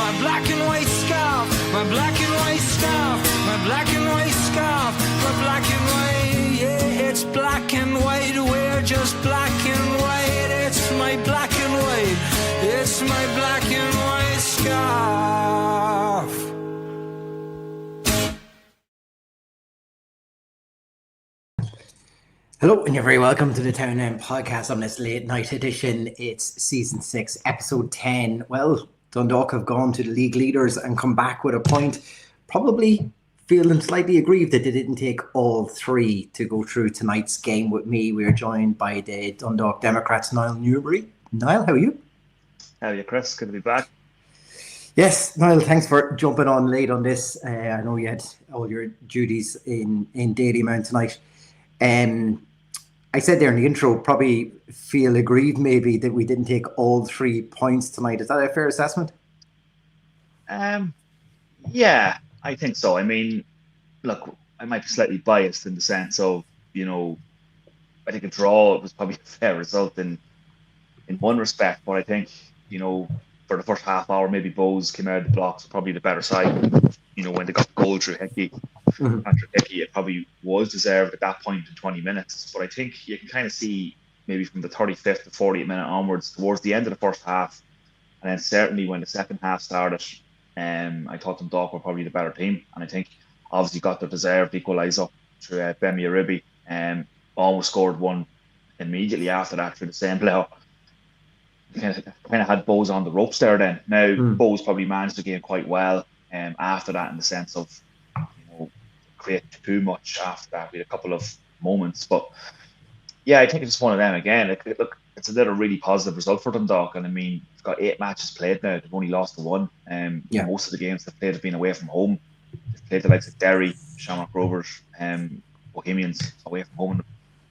my black and white scarf, my black and white scarf, my black and white scarf, my black and white, yeah, it's black and white, we're just black and white, it's my black and white, it's my black and white scarf. Hello, and you're very welcome to the Town End podcast on this late night edition. It's season 6, episode 10. Well, Dundalk have gone to the league leaders and come back with a point, probably feeling slightly aggrieved that they didn't take all three. To go through tonight's game with me, we're joined by the Dundalk Democrats, Niall Newbury. Niall, how are you? How are you, Chris? Good to be back. Yes, Niall, thanks for jumping on late on this. I know you had all your duties in Dalymount tonight. I said there in the intro, probably feel aggrieved maybe that we didn't take all 3 points tonight. Is that a fair assessment? Yeah, I think so. I mean, look, I might be slightly biased in the sense of, I think a draw was probably a fair result in one respect, but I think, for the first half hour, maybe Bows came out of the blocks, probably the better side. When they got the goal through Hickey, after Hickey, it probably was deserved at that point in 20 minutes. But I think you can kind of see maybe from the 35th to 40th minute onwards, towards the end of the first half, and then certainly when the second half started, I thought Dundalk were probably the better team. And I think obviously got the deserved equaliser through Bemi Aribi, almost scored one immediately after that through the same play. Kind of had Bows on the ropes there then. Now, Bows probably managed the game quite well after that, in the sense of, create too much after that. We had a couple of moments. But yeah, I think it's just one of them again. Look, it's another really positive result for Dundalk. And I mean, they've got 8 matches played now. They've only lost to 1. Most of the games they've played have been away from home. They've played the likes of Derry, Shamrock Rovers, Bohemians away from home, and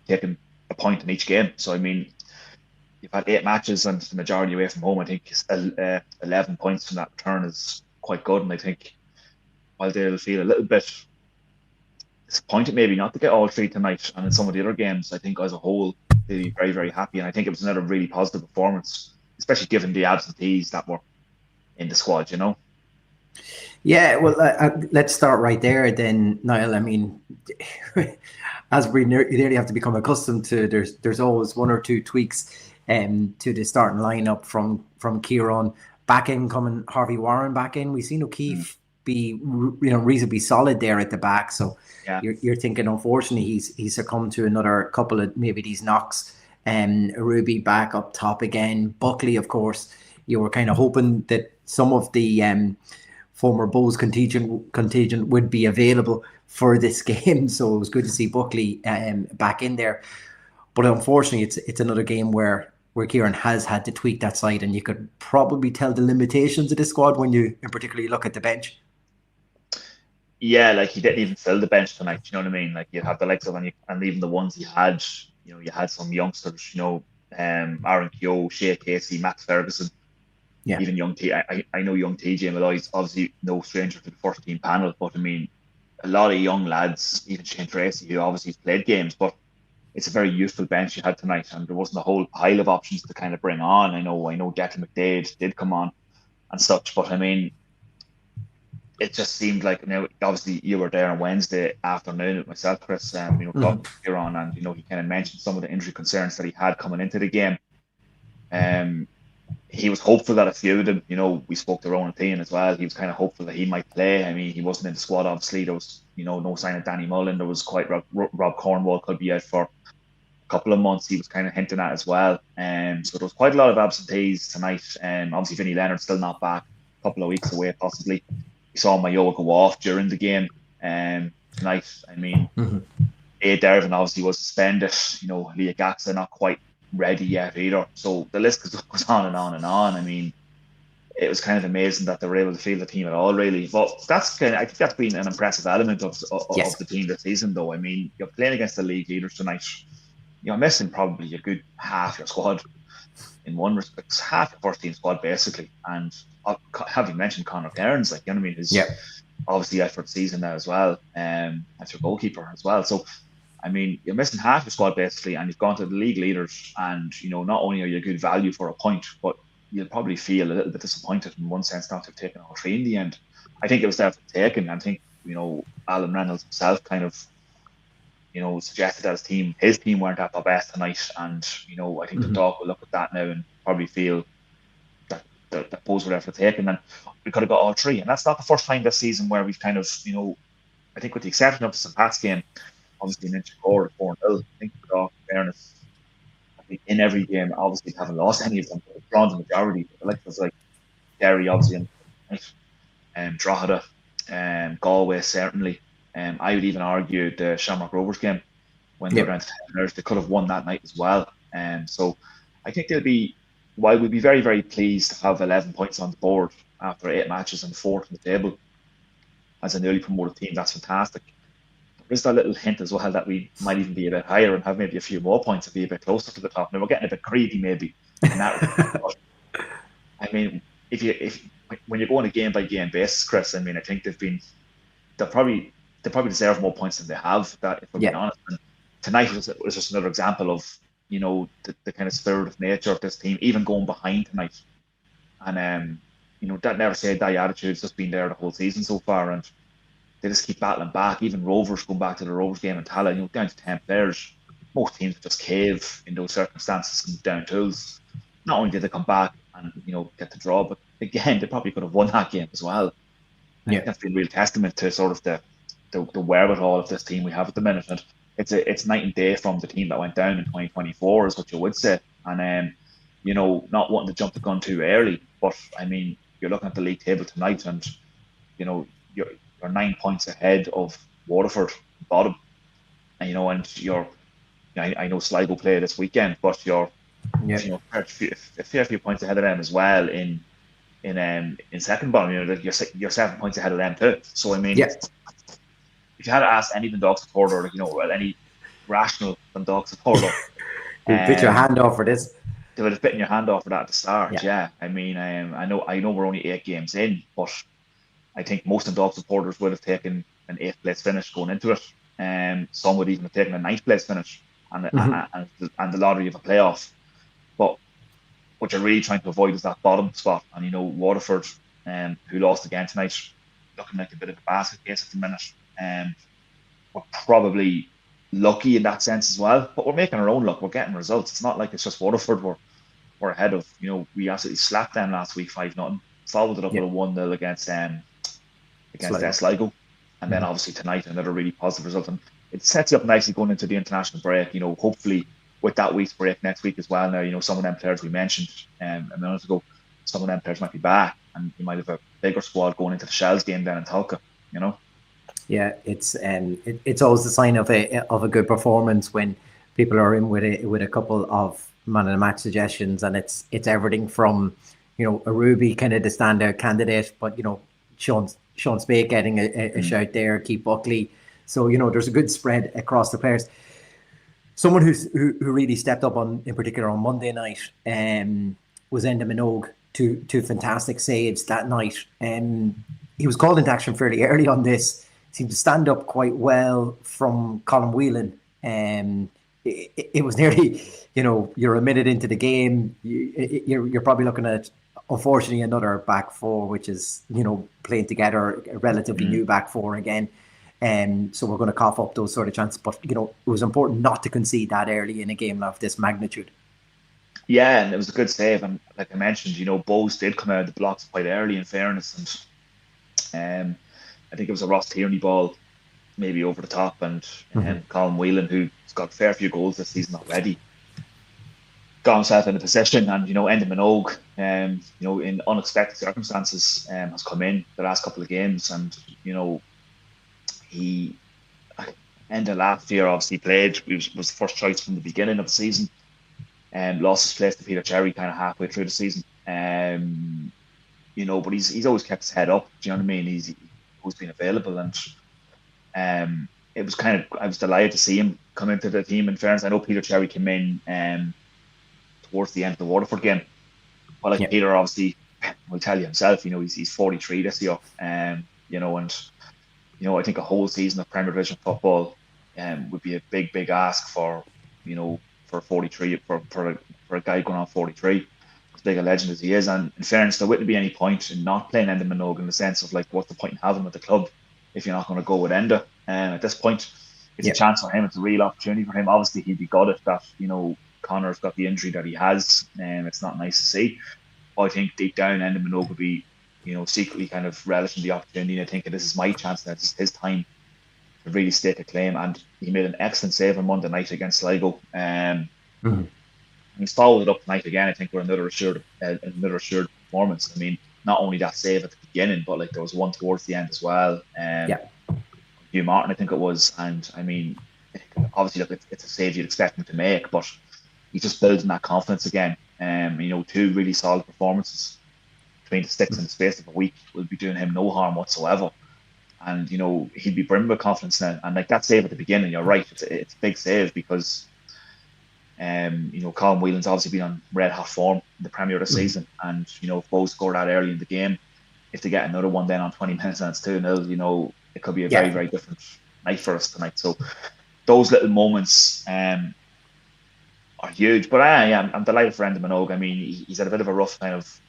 taken a point in each game. So I mean, you've had 8 matches and the majority away from home. I think 11 points from that return is quite good. And I think while they'll feel a little bit disappointed maybe not to get all 3 tonight, and in some of the other games, I think as a whole they'll be very, very happy. And I think it was another really positive performance, especially given the absentees that were in the squad, Yeah, well, let's start right there then, Niall. I mean, as we nearly have to become accustomed to, there's always 1 or 2 tweaks to the starting lineup from Kieran back in, coming Harvey Warren back in. We've seen O'Keefe be reasonably solid there at the back. So you're thinking, unfortunately, he's succumbed to another couple of maybe these knocks. Ruby back up top again. Buckley, of course, you were kind of hoping that some of the former Bows contingent would be available for this game. So it was good to see Buckley back in there. But unfortunately, it's another game where Kieran has had to tweak that side, and you could probably tell the limitations of this squad when you in particularly look at the bench. Yeah, like he didn't even fill the bench tonight. You know what I mean? Like you have the likes of, and even the ones he had, you had some youngsters, Aaron Keogh, Shea Casey, Max Ferguson, even young T. I know young TJ Malloy's obviously no stranger to the first team panel, but I mean, a lot of young lads, even Shane Tracy, who obviously has played games, but it's a very youthful bench you had tonight, and there wasn't a whole pile of options to kind of bring on. I know Declan McDade did come on and such, but I mean, it just seemed like, obviously you were there on Wednesday afternoon with myself, Chris, talking to Kieran, and he kind of mentioned some of the injury concerns that he had coming into the game. He was hopeful that a few of them, we spoke to Ronan Thean as well. He was kind of hopeful that he might play. I mean, he wasn't in the squad, obviously. There was, no sign of Danny Mullen. There was quite Rob Cornwall could be out for a couple of months. He was kind of hinting at as well. So there was quite a lot of absentees tonight. Obviously, Vinnie Leonard's still not back, a couple of weeks away possibly. We saw Mayo go off during the game tonight. I mean, A. Dervin obviously was suspended. Leah Gaxa not quite ready yet either. So the list goes on and on and on. I mean, it was kind of amazing that they were able to field the team at all, really. But I think that's been an impressive element of the team this season, though. I mean, you're playing against the league leaders tonight. You're missing probably a good half your squad in one respect, half your first team squad basically. And having mentioned Conor Cairns, who's obviously out for the season now as well, as your goalkeeper as well. So I mean, you're missing half your squad basically, and you've gone to the league leaders, and not only are you good value for a point, but you'll probably feel a little bit disappointed in one sense not to have taken all three in the end. I think it was there for taken. I think, Alan Reynolds himself kind of, suggested that his team weren't at their best tonight. And, I think the dog will look at that now and probably feel that those were there for taken. And we could have got all three. And that's not the first time this season where we've kind of, I think with the exception of the St. Pat's game, obviously mentioned Gore at 4-0. I think the dog, in fairness, in every game, obviously haven't lost any of them, but drawn the majority. Like Derry, obviously, and Drogheda, Galway, certainly. I would even argue the Shamrock Rovers game when they were down to 10 they could have won that night as well. So I think while we'd be very, very pleased to have 11 points on the board after 8 matches and 4th on the table as a newly promoted team, that's fantastic. There's that little hint as well that we might even be a bit higher and have maybe a few more points and be a bit closer to the top. Now we're getting a bit greedy maybe in that regard. I mean, when you're going a game by game basis, Chris, I mean, I think they probably deserve more points than they have. That, if we're being honest, and tonight was just another example of the kind of spirit of nature of this team, even going behind tonight. And that never say die attitude's just been there the whole season so far, and they just keep battling back. Even Rovers, going back to the Rovers game in Tala, down to 10 players. Most teams would just cave in those circumstances and down tools. Not only did they come back and get the draw, but again they probably could have won that game as well. I think that's been a real testament to sort of the wherewithal of this team we have at the minute. And it's night and day from the team that went down in 2024, is what you would say. And not wanting to jump the gun too early, but I mean, you're looking at the league table tonight, and you're 9 points ahead of Waterford, bottom. And I know Sligo play this weekend, but you're a fair few points ahead of them as well in second bottom. You're 7 points ahead of them too. So I mean, if you had to ask any Dundalk supporter, any rational Dundalk supporter, you'd bit your hand off for this. They would have bitten your hand off for that at the start. Yeah. I mean, I know we're only 8 games in, but I think most Dundalk supporters would have taken an 8th place finish going into it. Some would even have taken a 9th place finish and the lottery of a playoff. But what you're really trying to avoid is that bottom spot. And Waterford, who lost again tonight, looking like a bit of a basket case at the minute. We're probably lucky in that sense as well, but we're making our own luck. We're getting results. It's not like it's just Waterford we're ahead of. We absolutely slapped them last week 5-0. Followed it up with a 1-0 against Sligo, and then obviously tonight another really positive result, and it sets you up nicely going into the international break. Hopefully with that week's break next week as well. Now some of them players we mentioned a minute ago, some of them players might be back, and you might have a bigger squad going into the Shells game then in Tulka. Yeah, it's always the sign of a good performance when people are in with a couple of man of the match suggestions, and it's everything from a Ruby kind of the standout candidate, but Sean Spade getting a shout there, Keith Buckley. So there's a good spread across the players. Someone who really stepped up in particular on Monday night was Enda Minogue. Two fantastic saves that night. He was called into action fairly early on this. Seemed to stand up quite well from Colin Whelan. It was nearly, you're a minute into the game. You're probably looking at, unfortunately, another back four, which is, playing together, a relatively new back four again. So we're going to cough up those sort of chances. But, it was important not to concede that early in a game of this magnitude. Yeah, and it was a good save. And like I mentioned, Bowes did come out of the blocks quite early, in fairness. And I think it was a Ross Tierney ball, maybe over the top. And Colin Whelan, who's got a fair few goals this season already, got himself in a position. And, Enda Minogue, in unexpected circumstances, has come in the last couple of games. And, he Enda last year obviously played. He was the first choice from the beginning of the season. Lost his place to Peter Cherry kind of halfway through the season. But he's always kept his head up. Do you know what I mean? He's always been available, and it was I was delighted to see him come into the team. In fairness, I know Peter Cherry came in towards the end of the Waterford game. Well, Peter obviously will tell you himself. He's 43 this year. And I think a whole season of Premier Division football would be a big ask for 43 for a guy going on 43. as big a legend as he is. And in fairness, there wouldn't be any point in not playing Enda Minogue in the sense of like, what's the point in having him at the club if you're not going to go with Enda? And at this point, it's a chance for him. It's a real opportunity for him. Obviously, he'd be gutted that, Connor's got the injury that he has, and it's not nice to see. But I think deep down, Enda Minogue would be, secretly kind of relishing the opportunity and thinking this is my chance, that this is his time to really stake a claim. And he made an excellent save on Monday night against Sligo. He's followed it up tonight again, I think, with another assured performance. I mean, not only that save at the beginning, but like there was one towards the end as well. Hugh Martin, I think it was. And I mean, obviously, look, it's a save you'd expect him to make, but he's just building that confidence again. Two really solid performances between the sticks in the space of a week will be doing him no harm whatsoever. And, he'd be brimming with confidence now. And like that save at the beginning, you're right, it's a big save because, Colin Whelan's obviously been on red hot form in the Premier this season. And, if Bow scored that early in the game, if they get another one then on 20 minutes and it's 2-0, it could be a very, very different night for us tonight. So those little moments are huge. But I'm delighted for Enda Minogue. I mean, he's had a bit of a rough kind of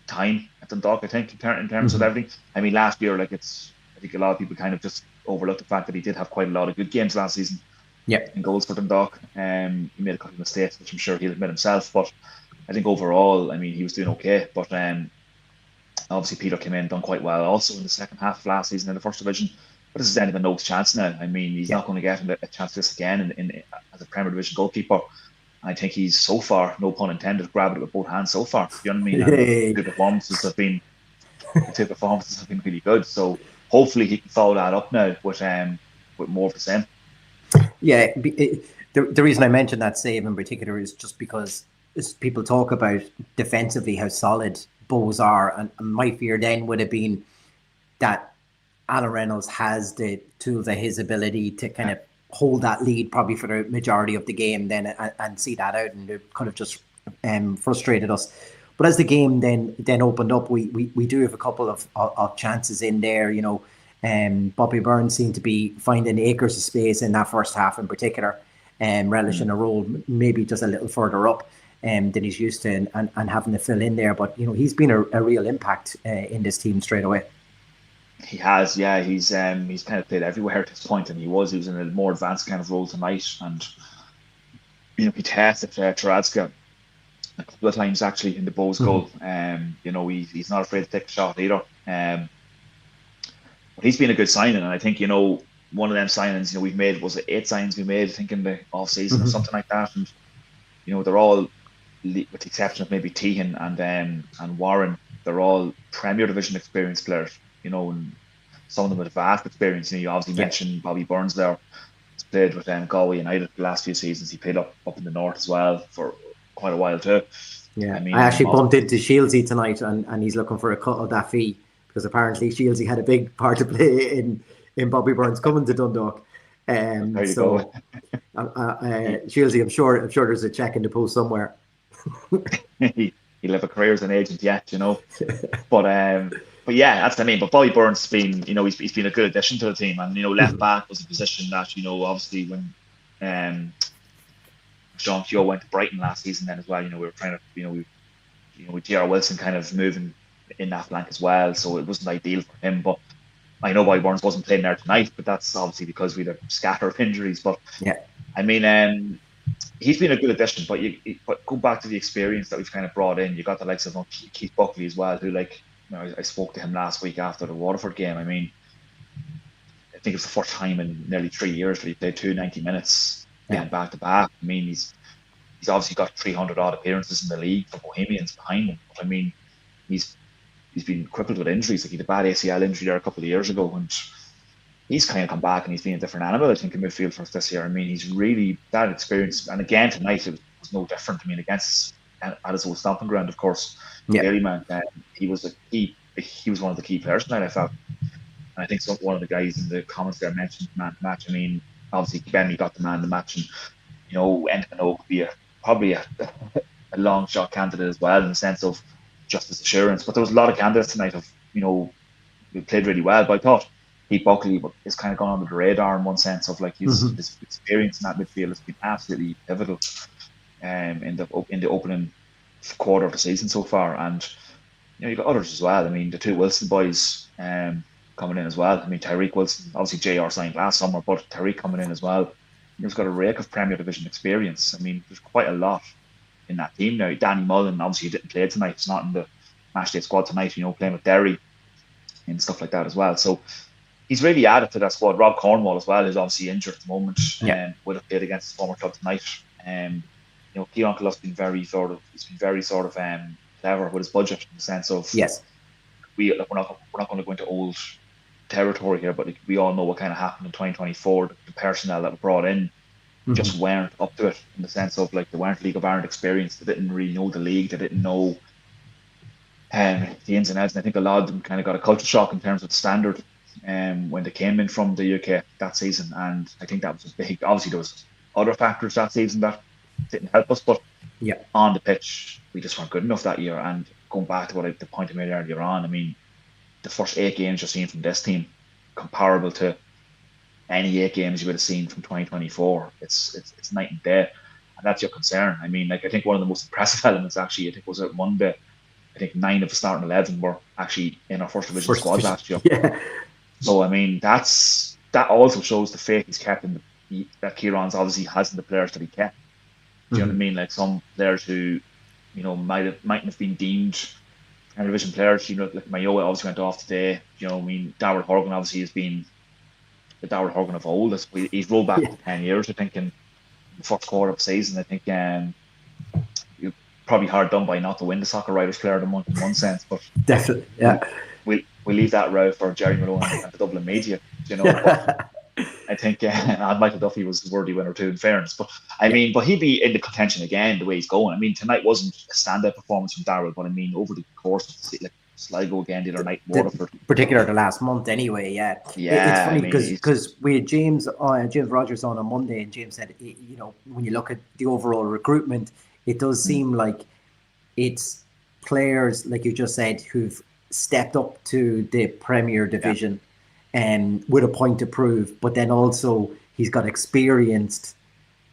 time at Dundalk, I think, in terms of everything. I mean, last year, I think a lot of people kind of just overlooked the fact that he did have quite a lot of good games last season. In goals for Dundalk. He made a couple of mistakes, which I'm sure he'll admit himself. But I think overall, I mean, he was doing okay. But obviously, Peter came in, done quite well also in the second half of last season in the First Division. But this is Enda Minogue's chance now. I mean, he's not going to get a chance this again as a Premier Division goalkeeper. I think he's so far, no pun intended, grabbed it with both hands so far. You know what I mean? And the two performances have been really good. So hopefully he can follow that up now with more of the same. Yeah, the reason I mentioned that save in particular is just because people talk about defensively how solid Bows are, and my fear then would have been that Alan Reynolds has the tools at his ability to kind of hold that lead probably for the majority of the game then and see that out, and it kind of just frustrated us. But as the game then opened up, we do have a couple of chances in there, Bobby Burns seemed to be finding acres of space in that first half in particular, relishing a role maybe just a little further up than he's used to, and having to fill in there. But he's been a real impact in this team straight away. He has, yeah. He's kind of played everywhere at this point, and he was in a more advanced kind of role tonight. And he tested Taradska a couple of times actually in the Bows goal. He's not afraid to take a shot either. But he's been a good signing, and I think one of them signings we've made was 8 signings we made, I think, in the off season or something like that. And they're all, with the exception of maybe Tehan and Warren, they're all Premier Division experienced players. And some of them with vast experience. You obviously mentioned Bobby Burns there. He's played with Galway United the last few seasons. He played up in the north as well for quite a while too. Yeah, I actually bumped into Shieldsy tonight, and he's looking for a cut of that fee because apparently Shieldsy had a big part to play in Bobby Burns coming to Dundalk. So Shieldsy, I'm sure there's a check in the post somewhere. He'll have a career as an agent yet, But yeah, that's what I mean. But Bobby Burns has been, he's been a good addition to the team, and left back was a position that obviously when Sean Keogh went to Brighton last season, then as well, we were trying to, with J.R. Wilson kind of moving in that flank as well, so it wasn't ideal for him. But I know Bobby Burns wasn't playing there tonight, but that's obviously because we had a scatter of injuries. But I mean, he's been a good addition. But go back to the experience that we've kind of brought in. You got the likes of Keith Buckley as well, who I spoke to him last week after the Waterford game. I mean, I think it's the first time in nearly 3 years that he played 90 minutes back to back. I mean, he's obviously got 300 odd appearances in the league for Bohemians behind him. But I mean, he's been crippled with injuries. Like he had a bad ACL injury there a couple of years ago, and he's kind of come back and he's been a different animal, I think, in midfield for us this year. I mean, he's really that experience. And again tonight it was no different. I mean, against at his old stomping ground, of course. Dalymount, he was one of the key players tonight, I felt. And I think one of the guys in the comments there mentioned man of the match. I mean, obviously Benny got the man of the match, and Enda Minogue could be probably a long shot candidate as well in the sense of justice assurance. But there was a lot of candidates tonight of who played really well. But I thought Pete Buckley is kind of gone under the radar in one sense of like his experience in that midfield has been absolutely pivotal in the opening quarter of the season so far, and you've got others as well. I mean, the two Wilson boys coming in as well. I mean, Tyreek Wilson, obviously JR signed last summer, but Tyreek coming in as well. He's got a rake of Premier Division experience. I mean, there's quite a lot in that team now. Danny Mullen, obviously, he didn't play tonight. He's not in the matchday squad tonight, playing with Derry and stuff like that as well. So he's really added to that squad. Rob Cornwall as well, who's obviously injured at the moment, would have played against his former club tonight. Kieran Clough's been very sort of clever with his budget in the sense of we're not going to go into old territory here, but we all know what kind of happened in 2024. The personnel that were brought in just weren't up to it in the sense of they weren't League of Ireland experienced. They didn't really know the league. They didn't know the ins and outs. And I think a lot of them kind of got a culture shock in terms of the standard when they came in from the UK that season. And I think that was a big. Obviously, there was other factors that season that didn't help us, but on the pitch, we just weren't good enough that year. And going back to the point I made earlier on, I mean, the first 8 games you've seen from this team, comparable to any 8 games you would have seen from 2024. It's night and day, and that's your concern. I mean, I think one of the most impressive elements actually, I think, was at Monday. I think 9 of the starting 11 were actually in our first division squad last year. Yeah. So I mean, that also shows the faith he's kept in that Kieran's obviously has in the players that he kept. Do you know what I mean? Like some players who, mightn't have been deemed division players. Like Mayo obviously went off today. I mean, Darrell Horgan obviously has been the Darrell Horgan of old. He's rolled back to 10 years, I think, in the first quarter of the season. I think you're probably hard done by not to win the Soccer Writers Player of the Month in one sense, but definitely, yeah. We leave that row for Jerry Malone and the Dublin media. But I think Michael Duffy was the worthy winner too, in fairness. But I mean, but he'd be in the contention again the way he's going. I mean, tonight wasn't a standout performance from Darrell, but I mean, over the course of Sligo again the other night, Waterford, particularly the last month, anyway. Yeah. It's funny because we had James Rogers on Monday, and James said, when you look at the overall recruitment, it does seem like it's players, like you just said, who've stepped up to the Premier Division. With a point to prove, but then also he's got experienced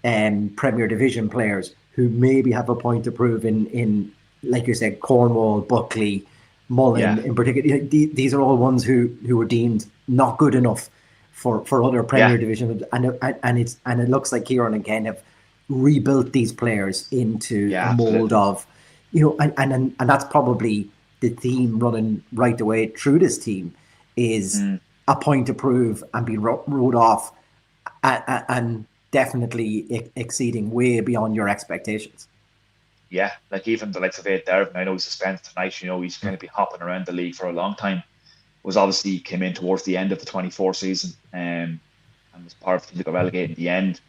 Premier Division players who maybe have a point to prove in like you said, Cornwall, Buckley, Mullen in particular. These are all ones who were deemed not good enough for other Premier Division, and it looks like Kieran and Ken have rebuilt these players into a mold of, and that's probably the theme running right the way through this team is. A point to prove and be ruled off and definitely exceeding way beyond your expectations. Yeah, like even the likes of Ed Dervin, I know he's suspended tonight, he's going to be hopping around the league for a long time. Was obviously came in towards the end of the 24 season and was part of the team that got relegated in the end.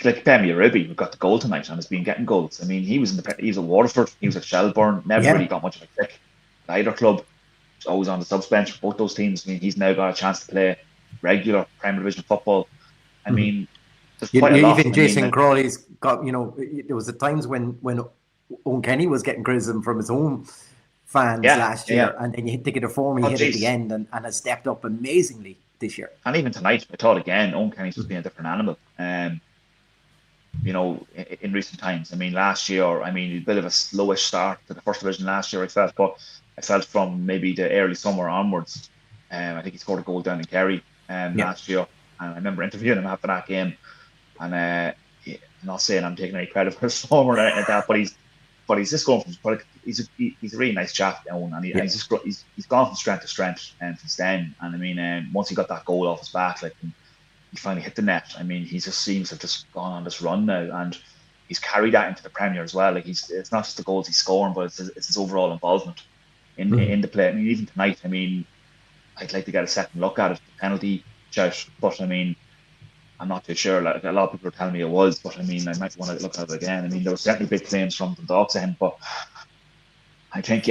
Like Femi Uribe, who got the goal tonight and has been getting goals. I mean, he was at Waterford, he was at Shelbourne, never really got much of a kick at either club. Always on the subs bench for both those teams. I mean, he's now got a chance to play regular Premier Division football. I mean, there's quite a lot. Even Jason Crawley's got, there was at times when Owen Kenny was getting criticism from his own fans last year, and then you hit the form he hit at the end and has stepped up amazingly this year. And even tonight, I thought again, Owen Kenny's just been a different animal. In recent times. I mean, last year, a bit of a slowish start to the first division last year, I felt from maybe the early summer onwards. I think he scored a goal down in Kerry last year, and I remember interviewing him after that game. And I'm not saying I'm taking any credit for his form or anything like that, but he's just going from he's a really nice chap, and he's gone from strength to strength since then. And I mean, once he got that goal off his back, like he finally hit the net. I mean, he just seems to have just gone on this run now, and he's carried that into the Premier as well. Like it's not just the goals he's scoring, but it's his overall involvement in the play. I mean, even tonight, I'd like to get a second look at it, the penalty shout, but I mean, I'm not too sure. Like a lot of people are telling me it was, but I mean, I might want to look at it again. I mean, there were certainly big claims from Dundalk to him, but I think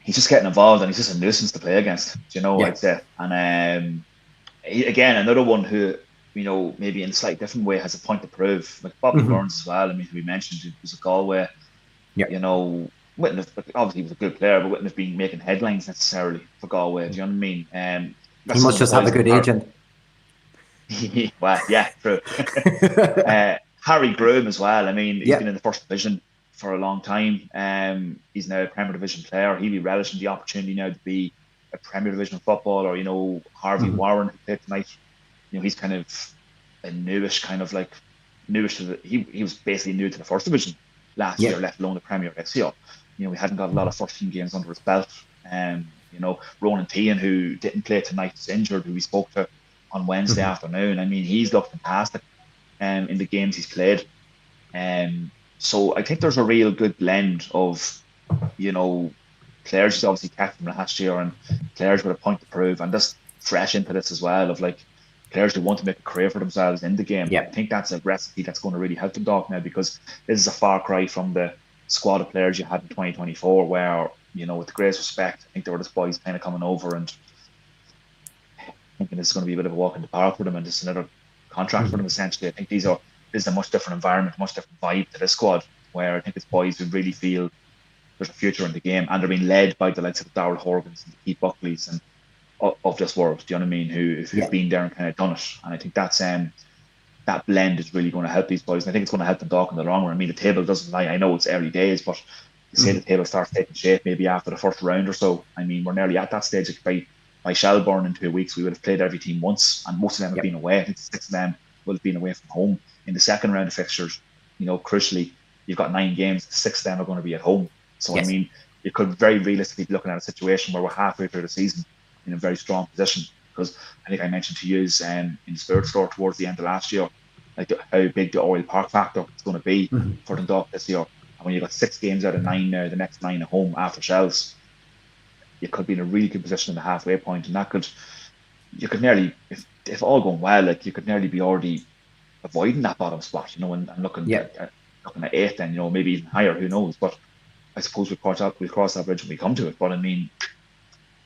he's just getting involved and he's just a nuisance to play against. I'd say. And again, another one who, maybe in a slightly different way has a point to prove. Like Bobby Burns as well. I mean, who we mentioned, he was a Galway. Obviously he was a good player, but wouldn't have been making headlines necessarily for Galway. Do you know what I mean? He must just have a good agent. Well, yeah, true. Harry Groom as well. I mean, he's been in the first division for a long time. He's now a Premier Division player. He'll be relishing the opportunity now to be a Premier Division footballer. Harvey Mhm. Warren, who played tonight, he's kind of a newish, newish to he was basically new to the first division last Yeah. year, let alone the Premier this year. We hadn't got a lot of first team games under his belt. Ronan Tehan, who didn't play tonight, is injured, who we spoke to on Wednesday Mhm. afternoon. I mean, he's looked fantastic in the games he's played. So I think there's a real good blend of, you know, players who's obviously kept from last year and players with a point to prove, and just fresh into this as well of like players who want to make a career for themselves in the game. I Yeah. think that's a recipe that's going to really help Dundalk now, because this is a far cry from the squad of players you had in 2024, where, with the greatest respect, I think there were just boys kind of coming over and thinking this is going to be a bit of a walk in the park for them and just another contract for them Mhm. essentially. I think this is a much different environment, much different vibe to this squad, where I think it's boys who really feel there's a future in the game, and they're being led by the likes of Darrell Horgans and the Keith Buckleys and of this world. Do you know what I mean? Who've Yeah. been there and kind of done it. And I think that blend is really going to help these boys. And I think it's going to help them Dundalk in the long run. I mean, the table doesn't lie. I know it's early days, but you say the Mhm. table starts taking shape maybe after the first round or so. I mean, we're nearly at that stage. By Shelbourne in 2 weeks, we would have played every team once, and most of them have Yep. been away. I think 6 of them will have been away from home in the second round of fixtures. Crucially, you've got 9 games. 6 of them are going to be at home. So, I Yes. mean, you could very realistically be looking at a situation where we're halfway through the season in a very strong position. Because I think I mentioned to you in the Spirit Store towards the end of last year, like how big the Oriel Park factor is going to be Mhm. for Dundalk this year. And when you've got 6 games out of 9 now, the next 9 at home after Shells, you could be in a really good position in the halfway point, and you could nearly, if all going well, like you could nearly be already avoiding that bottom spot, and looking Yeah. at 8, then maybe even higher, who knows? But I suppose we'll cross that bridge when we come to it. But I mean,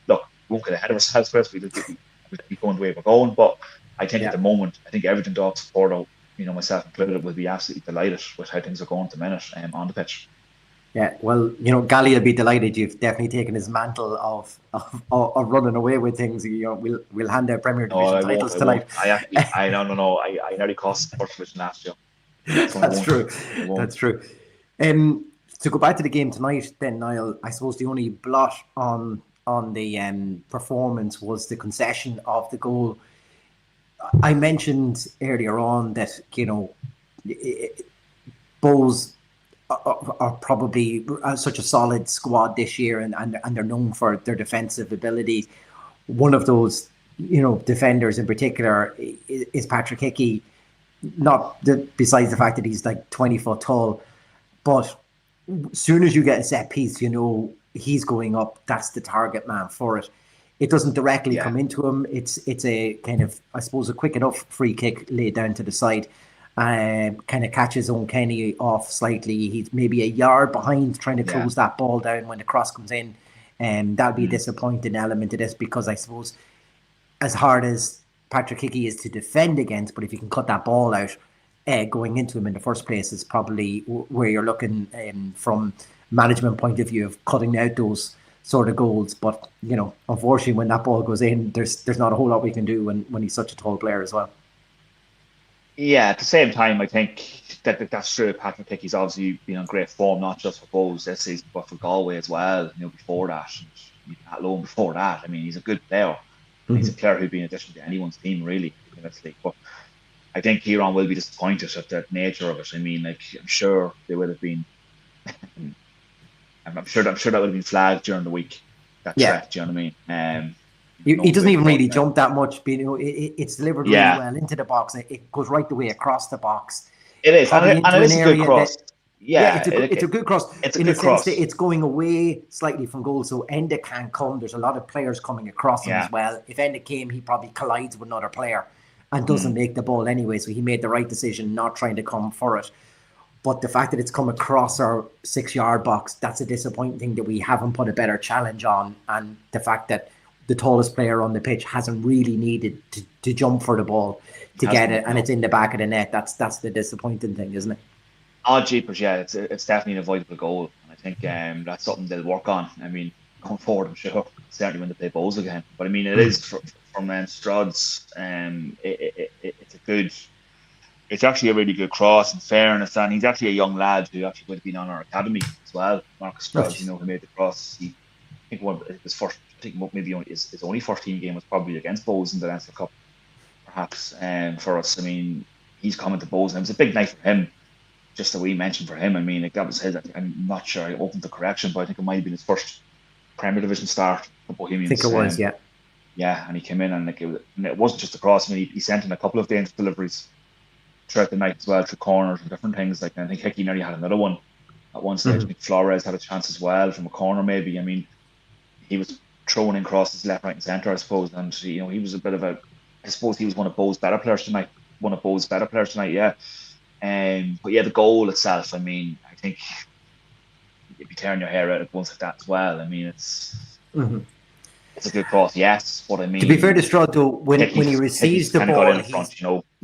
look, we won't get ahead of ourselves first. We'll keep going the way we're going. But I think at Yeah. the moment, I think every Dundalk supporter, myself included, will be absolutely delighted with how things are going at the minute on the pitch. Yeah, well, Gally will be delighted. You've definitely taken his mantle of running away with things. We'll hand out Premier No, Division I won't. titles I won't. tonight. No. I nearly cost the first division last year, so I That's won't. true. I won't. That's true. To go back to the game tonight, then Niall, I suppose the only blot on the performance was the concession of the goal. I mentioned earlier on that Bowes are probably such a solid squad this year, and they're known for their defensive ability. One of those, defenders in particular is Patrick Hickey. Besides the fact that he's like 20 foot tall, but as soon as you get a set piece, he's going up. That's the target man for it. It doesn't directly Yeah. come into him. It's a kind of, I suppose, a quick enough free kick laid down to the side. Kind of catches Owen Kenny off slightly. He's maybe a yard behind trying to Yeah. close that ball down when the cross comes in. And that'll be a Mm. disappointing element of this, because I suppose as hard as Patrick Hickey is to defend against, but if you can cut that ball out going into him in the first place, is probably where you're looking from management point of view of cutting out those sort of goals. But unfortunately, when that ball goes in, there's not a whole lot we can do when he's such a tall player as well. Yeah. At the same time, I think that's true. Patrick Hickey's obviously been on great form, not just for Bowes this season, but for Galway as well. Before that, and that loan before that. I mean, he's a good player. And he's a player who'd be in addition to anyone's team, really, in this league. But I think Kieran will be disappointed at the nature of it. I mean, like, I'm sure they would have been. I'm sure that would have been flagged during the week. That Yeah. threat, do you know what I mean? He doesn't even really But, jump that much, but it's delivered really yeah, well into the box. It goes right the way across the box, it is, probably and into it an is a good area that, cross. yeah, Yeah, it's a good cross it's a in the good sense that cross. it's going away slightly from goal, so Enda can't come. There's a lot of players coming across him Yeah, as well. If Enda came, he probably collides with another player and doesn't mm, make the ball anyway. So he made the right decision not trying to come for it. But the fact that it's come across our 6 yard box, that's a disappointing thing, that we haven't put a better challenge on. And the fact that the tallest player on the pitch hasn't really needed to jump for the ball he to get hasn't. it, and No. it's in the back of the net. That's the disappointing thing, isn't it? Oh, jeepers, yeah, it's definitely an avoidable goal, and I think that's something they'll work on. I mean, going forward, I'm sure, certainly when they play Bowes again. But I mean, it is from Stroud's. It's a good. it's actually a really good cross, in fairness, and he's actually a young lad who actually would have been on our academy as well. Marcus Sprouse, Nice. who made the cross. I think one of his first, I think maybe only his only first team game was probably against Bows in the Leinster Cup, perhaps. For us, I mean, he's coming to Bows, and it was a big night for him. Just that we mentioned for him, I mean, like that was his. I'm not sure I opened the correction, but I think it might have been his first Premier Division start for I think Bohemians. it was, yeah. Yeah, and he came in and and it wasn't just a cross. I mean, he sent in a couple of dangerous deliveries throughout the night as well, through corners and different things. Like I think Hickey nearly had another one at one stage. I think Flores had a chance as well from a corner, maybe. I mean, he was throwing in crosses left, right, and centre, I suppose. And he was a bit of a. I suppose he was one of Bo's better players tonight. Yeah. But yeah, the goal itself. I mean, I think you'd be tearing your hair out at once like that as well. I mean, it's a good cross, yes. But I mean, To be fair to Stroud, though, when he receives the kind of got ball, in front,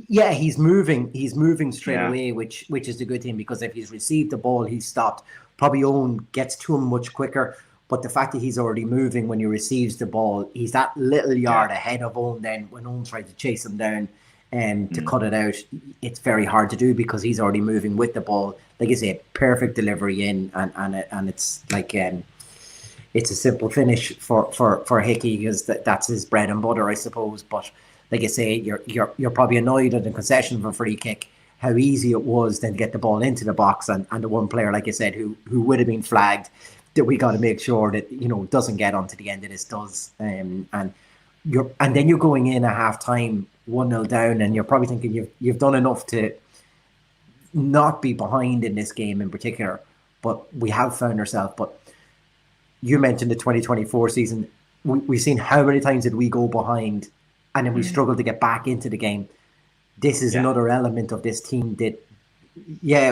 he's moving straight Yeah. away, which is the good thing, because if he's received the ball, he's stopped. Probably Owen gets to him much quicker, but the fact that he's already moving when he receives the ball, he's that little yard ahead of Owen. Then when Owen tried to chase him down and to cut it out, it's very hard to do because he's already moving with the ball. Like I say, perfect delivery in, and it's like it's a simple finish for Hickey, because that's his bread and butter, I suppose. But like I say, you're probably annoyed at the concession of a free kick, how easy it was then to get the ball into the box, and the one player, like I said, who would have been flagged, that we got to make sure that doesn't get onto the end of this does. And then you're going in at half time 1-0 down, and you're probably thinking you've done enough to not be behind in this game in particular, but we have found ourselves. But you mentioned the 2024 season. We've seen how many times did we go behind and then we struggled to get back into the game. This is another element of this team that,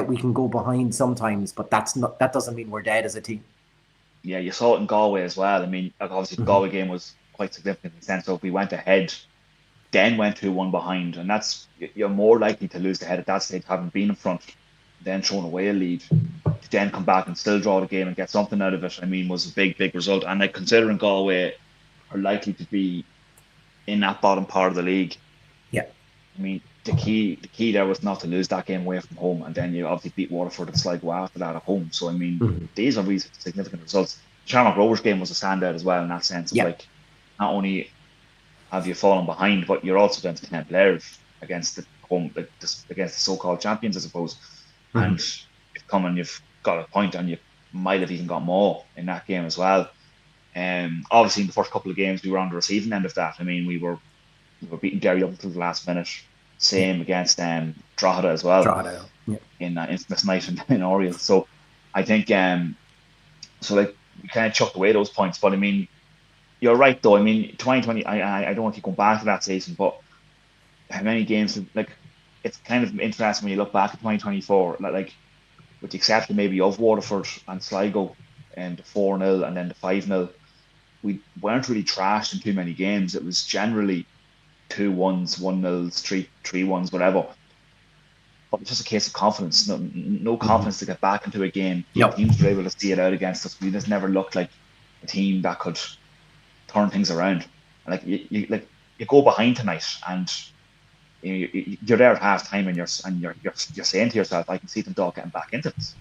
we can go behind sometimes, but that doesn't mean we're dead as a team. Yeah, you saw it in Galway as well. I mean, obviously the Galway game was quite significant in the sense of we went ahead, then went 2-1 behind, and you're more likely to lose the head at that stage, having been in front, then thrown away a lead, to then come back and still draw the game and get something out of it. I mean, was a big result. And considering Galway are likely to be in that bottom part of the league, I mean, the key there was not to lose that game away from home, and then you obviously beat Waterford and Sligo after that at home. So I mean, these are really significant results. The Shamrock Rovers game was a standout as well in that sense. Like, not only have you fallen behind, but you're also going to Kent Blairv against the against the so-called champions, I suppose. And you've come and you've got a point, and you might have even got more in that game as well. Obviously, in the first couple of games, we were on the receiving end of that. I mean, we were beating Derry up until the last minute. Same against Drogheda as well. In that infamous night in Oriel. So I think we kind of chucked away those points. But I mean, you're right though. I mean, 2020. I don't want to keep going back to that season, but how many games? Like, it's kind of interesting when you look back at 2024. Like, with the exception maybe of Waterford and Sligo, and the 4-0 and then the 5-0, we weren't really trashed in too many games. It was generally 2-1s, 1-0s, 3-1s, whatever. But it's just a case of confidence. No confidence to get back into a game. Teams were able to see it out against us. We just never looked like a team that could turn things around. And you go behind tonight, and you're there at half time, and you're saying to yourself, I can see Dundalk getting back into this.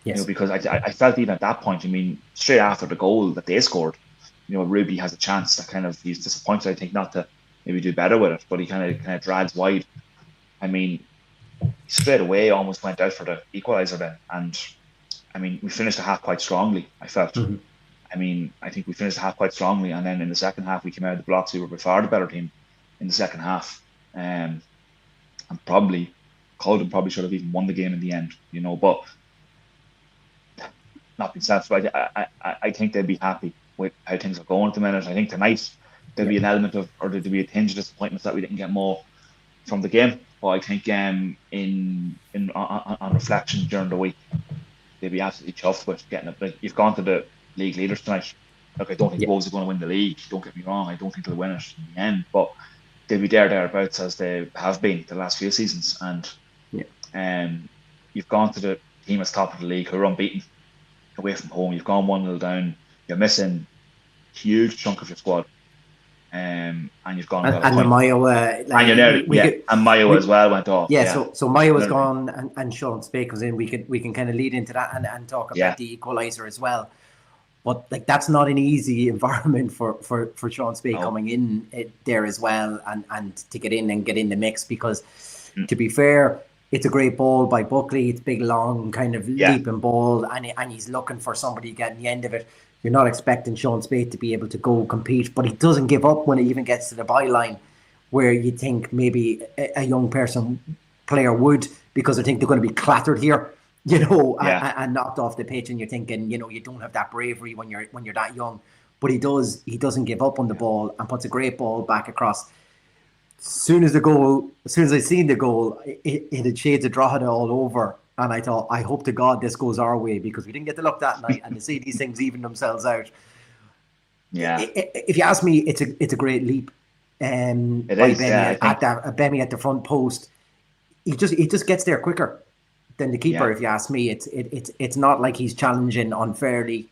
Yes. Because I felt even at that point, I mean, straight after the goal that they scored, Ruby has a chance that kind of, he's disappointed, I think, not to maybe do better with it, but he kind of drags wide. I mean, straight away almost went out for the equaliser then, and I mean, we finished the half quite strongly, I felt. I mean, I think we finished the half quite strongly, and then in the second half we came out of the blocks. We were by far the better team in the second half, and probably Colden probably should have even won the game in the end, but not being satisfied. I think they'd be happy with how things are going at the minute. I think tonight there'll be an element of, or there'll be a tinge of disappointment that we didn't get more from the game. But I think on reflection during the week, they'll be absolutely chuffed with getting it. Like, you've gone to the league leaders tonight. Look, I don't think Wolves are going to win the league. Don't get me wrong. I don't think they'll win it in the end, but they'll be thereabouts as they have been the last few seasons. And you've gone to the team that's top of the league, who are unbeaten away from home. You've gone 1-0 down. You're missing a huge chunk of your squad. and you've gone and got a And the point. Mayo, And you're nearly, and Mayo as well went off. Yeah, Yeah. so Mayo was You know what I gone and Sean Spake comes in. We can kind of lead into that and talk Yeah. about the equaliser as well. But like that's not an easy environment for Sean Spake No. coming in there as well and to get in and get in the mix because to Mm. be fair, it's a great ball by Buckley. It's big, long, kind of Yeah. leaping ball, and he's looking for somebody getting the end of it. You're not expecting Sean Spade to be able to go compete, but he doesn't give up when it even gets to the byline, where you think maybe a young player would, because I think they're going to be clattered here, Yeah. and knocked off the pitch, and you're thinking, you don't have that bravery when you're that young. But he does. He doesn't give up on the ball and puts a great ball back across. As soon as I seen the goal, it had shades of Drogheda all over. And I thought, I hope to God this goes our way, because we didn't get to look that night and to see these things even themselves out. Yeah. If you ask me, it's a great leap. It By is, yeah, Bemi at the front post. He just gets there quicker than the keeper. Yeah. If you ask me, it's not like he's challenging unfairly,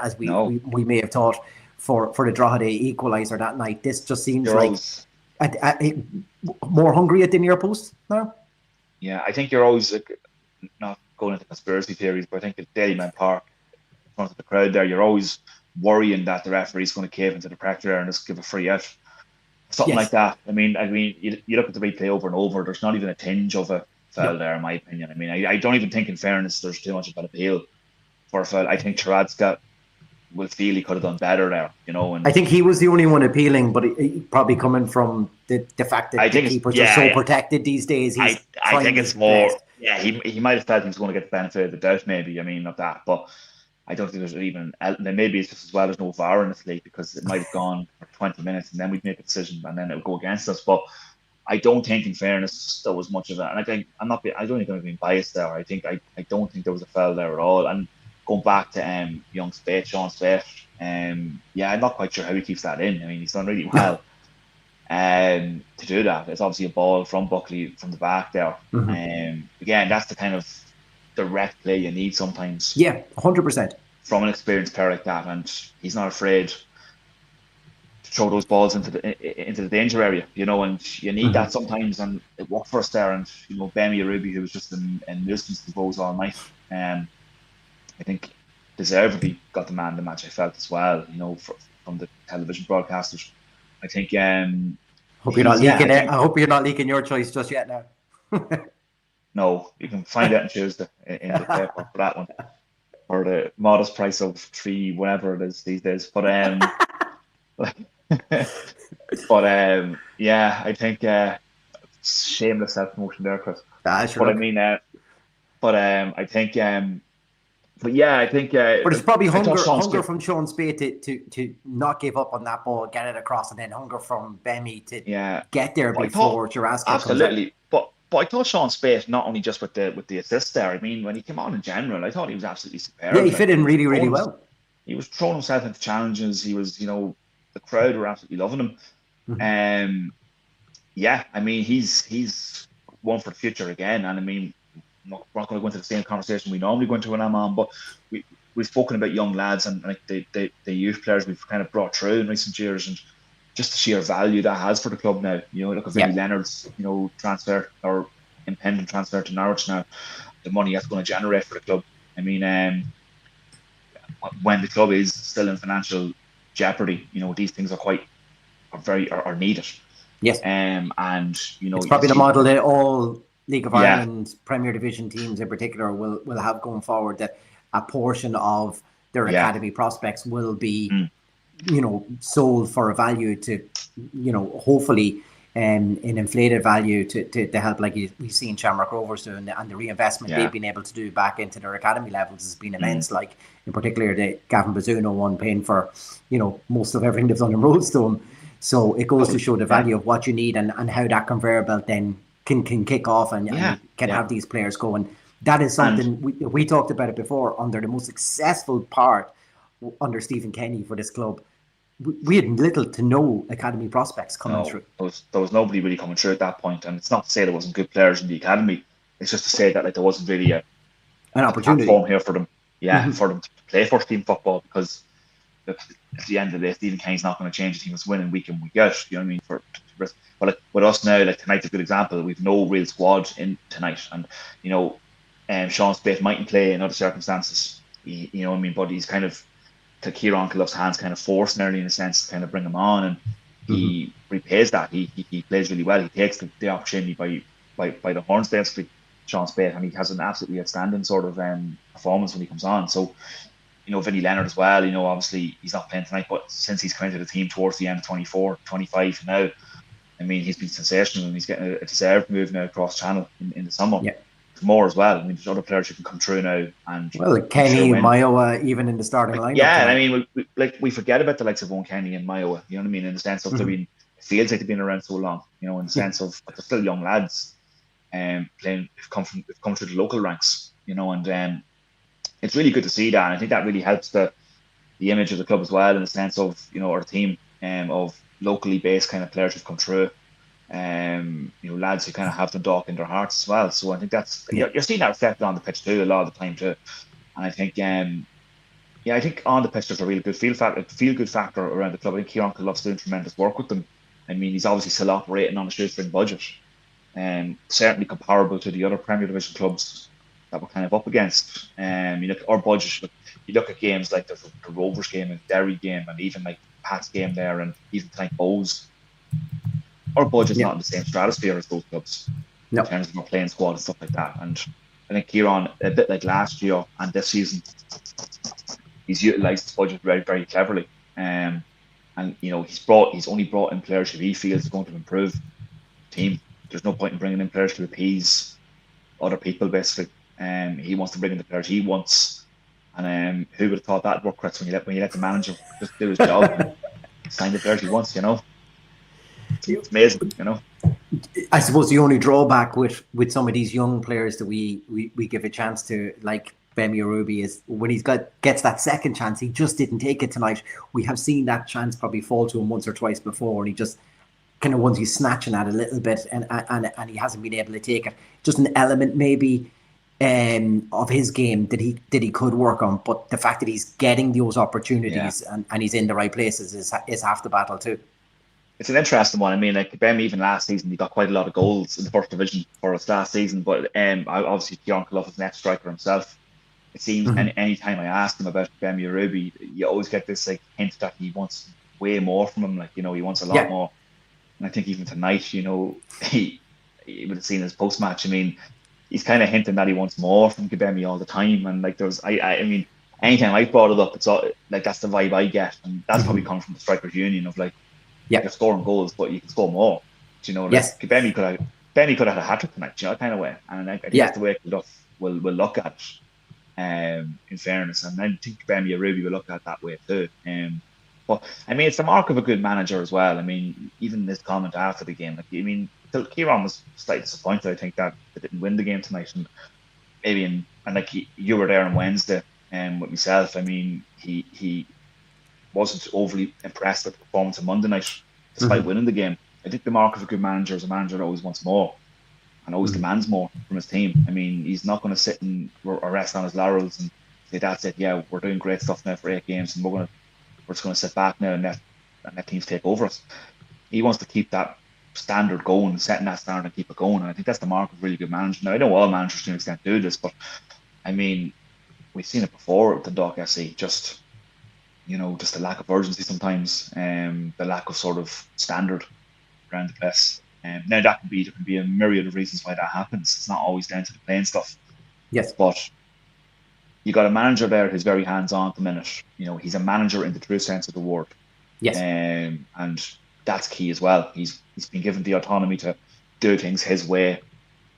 as No. we may have thought for the Drogheda equaliser that night. This just seems You're like always, more hungry at the near post now. yeah, I think you're always not going into conspiracy theories, but I think at Dalymount Park, in front of the crowd there, you're always worrying that the referee's going to cave into the pressure there and just give a free out. Something Yes. like that. I mean, you look at the replay over and over. There's not even a tinge of a foul there, in my opinion. I mean, I don't even think, in fairness, there's too much of an appeal for a foul. I think Charadska will feel he could have done better there, And I think he was the only one appealing, but he probably coming from the fact that the keepers are so protected these days. He's I think it's more. best. Yeah, he might have felt he was going to get the benefit of the doubt, maybe. I mean, of that, but I don't think there's even. Then maybe it's just as well there's no VAR in this league, because it might have gone for 20 minutes and then we'd make a decision and then it would go against us. But I don't think, in fairness, there was much of it. And I think I don't think I'm being biased there. I don't think there was a foul there at all. And going back to young Spate, Sean Spate, I'm not quite sure how he keeps that in. I mean, he's done really well. To do that, it's obviously a ball from Buckley from the back there. Again, that's the kind of direct play you need sometimes. Yeah, 100%. From an experienced player like that, and he's not afraid to throw those balls into the danger area, and you need that sometimes, and it worked for us there. And Bemi Ruby, who was just a nuisance to goals all night, I think deservedly got the man of the match. I felt as well, from the television broadcasters. I think. Hope you're not leaking it. I hope you're not leaking your choice just yet now. No, you can find it on Tuesday in the paper for that one, for the modest price of $3, whatever it is these days. But I think shameless self-promotion there, Chris. Sure. But I mean, I think. But yeah, I think. But it's probably hunger from Sean Spate to not give up on that ball, get it across, and then hunger from Bemi to get there before Jurassic. Absolutely, but I thought Sean Spate, not only just with the assist there. I mean, when he came on in general, I thought he was absolutely superb. Yeah, he fit in really, really well. He was throwing himself into challenges. He was, the crowd were absolutely loving him. I mean, he's one for the future again, and I mean. We're not going to go into the same conversation we normally go into when I'm on, but we've spoken about young lads and like the youth players we've kind of brought through in recent years, and just the sheer value that has for the club now. Look at Vinnie Leonard's transfer or impending transfer to Norwich now, the money that's going to generate for the club. I mean, when the club is still in financial jeopardy, these things are needed. Yes. And it's probably the model that all League of Ireland Premier Division teams in particular will have going forward, that a portion of their academy prospects will be sold for a value to hopefully an inflated value to help, like we've seen Shamrock Rovers do, and the reinvestment they've been able to do back into their academy levels has been immense. Like in particular the Gavin Bazzuno one, paying for most of everything they've done in Roadstone. So it goes to show the value of what you need and how that conveyor belt then can kick off and can have these players going. That is something we talked about it before. Under the most successful part under Stephen Kenny for this club, we had little to no academy prospects coming through. There was nobody really coming through at that point, and it's not to say there wasn't good players in the academy. It's just to say that there wasn't really an opportunity platform here for them. For them to play first team football, because at the end of the day, Stephen Kenny's not going to change the team. It's winning week in, week out. You know what I mean? But like, with us now, like tonight's a good example. We've no real squad in tonight, and you know, Sean Spate mightn't play in other circumstances. You know what I mean? But he's kind of, to Kieran Clough's hands, kind of forced nearly in a sense to kind of bring him on, and he repays that. He plays really well. He takes the opportunity by the horns, basically, Sean Spate, and he has an absolutely outstanding sort of performance when he comes on. So, you know, Vinnie Leonard as well, you know, obviously he's not playing tonight, but since he's come into the team towards the end of 24, 25 now, I mean, he's been sensational, and he's getting a deserved move now across channel in the summer. Yeah. More as well. I mean, there's other players who can come through now. And well, Kenny, Mayowa, even in the starting lineup. Yeah, and I mean, we forget about the likes of Owen Kenny and Mayowa, you know what I mean, in the sense of it feels like they've been around so long, you know, in the sense of, but they're still young lads, playing, they've come through the local ranks, you know, and it's really good to see that. And I think that really helps the image of the club as well, in the sense of, you know, our team of locally based kind of players who've come through, you know, lads who kind of have Dundalk in their hearts as well. So I think that's, you're seeing that reflected on the pitch too a lot of the time too. And I think, I think on the pitch there's a really good feel good factor around the club. I think Kieran loves doing tremendous work with them. I mean, he's obviously still operating on a shoestring budget, and certainly comparable to the other Premier Division clubs that we're kind of up against. You look at our budget, you look at games like the Rovers game and Derry game, and even like Pat's game there, and even tonight Bowes. Our budget's not in the same stratosphere as those clubs in terms of our playing squad and stuff like that. And I think Kieran, a bit like last year and this season, he's utilised his budget very, very cleverly. And you know, he's only brought in players who he feels is going to improve the team. There's no point in bringing in players to appease other people, basically. He wants to bring in the players he wants. And who would have thought that'd work, Chris, when you let the manager just do his job and sign the players he wants, you know? It's amazing, you know. I suppose the only drawback with some of these young players that we give a chance to, like Bemi Ruby, is when gets that second chance, he just didn't take it tonight. We have seen that chance probably fall to him once or twice before, and he just kind of wants you snatching at a little bit, and he hasn't been able to take it. Just an element maybe of his game that he could work on, but the fact that he's getting those opportunities and he's in the right places is half the battle too. It's an interesting one. I mean, like Ben, even last season, he got quite a lot of goals in the first division for us last season. But obviously, Kieran Clough is an ex-striker himself. It seems any time I ask him about Ben Ruby, you always get this like hint that he wants way more from him. Like, you know, he wants a lot more. And I think even tonight, you know, he would have seen his post-match. I mean, he's kind of hinting that he wants more from Kibemi all the time. And like, I mean, anytime I brought it up, it's all, like, that's the vibe I get, and that's probably come from the Strikers Union of like, you're scoring goals, but you can score more. Do you know, like, Benny could have had a hat trick tonight, you know, kind of way. And I think that's the way we'll look at it, in fairness. And I think Benny Ruby will look at it that way too. But I mean, it's the mark of a good manager as well. I mean, even this comment after the game, like, I mean, Kieran was slightly disappointed, I think, that they didn't win the game tonight, and maybe and like you were there on Wednesday, with myself. I mean, he wasn't overly impressed with the performance on Monday night, despite winning the game. I think the mark of a good manager is a manager that always wants more and always demands more from his team. I mean, he's not going to sit and rest on his laurels and say, that's it, yeah, we're doing great stuff now for 8 games, and we're just going to sit back now and let teams take over us. He wants to keep that standard going, setting that standard and keep it going. And I think that's the mark of a really good manager. Now, I know all managers to an extent do this, but I mean, we've seen it before with the Dundalk SC, just the lack of urgency sometimes, the lack of sort of standard around the place. Now there can be a myriad of reasons why that happens. It's not always down to the playing stuff. Yes. But you got a manager there who's very hands-on at the minute. You know, he's a manager in the true sense of the word. Yes. And that's key as well. He's been given the autonomy to do things his way.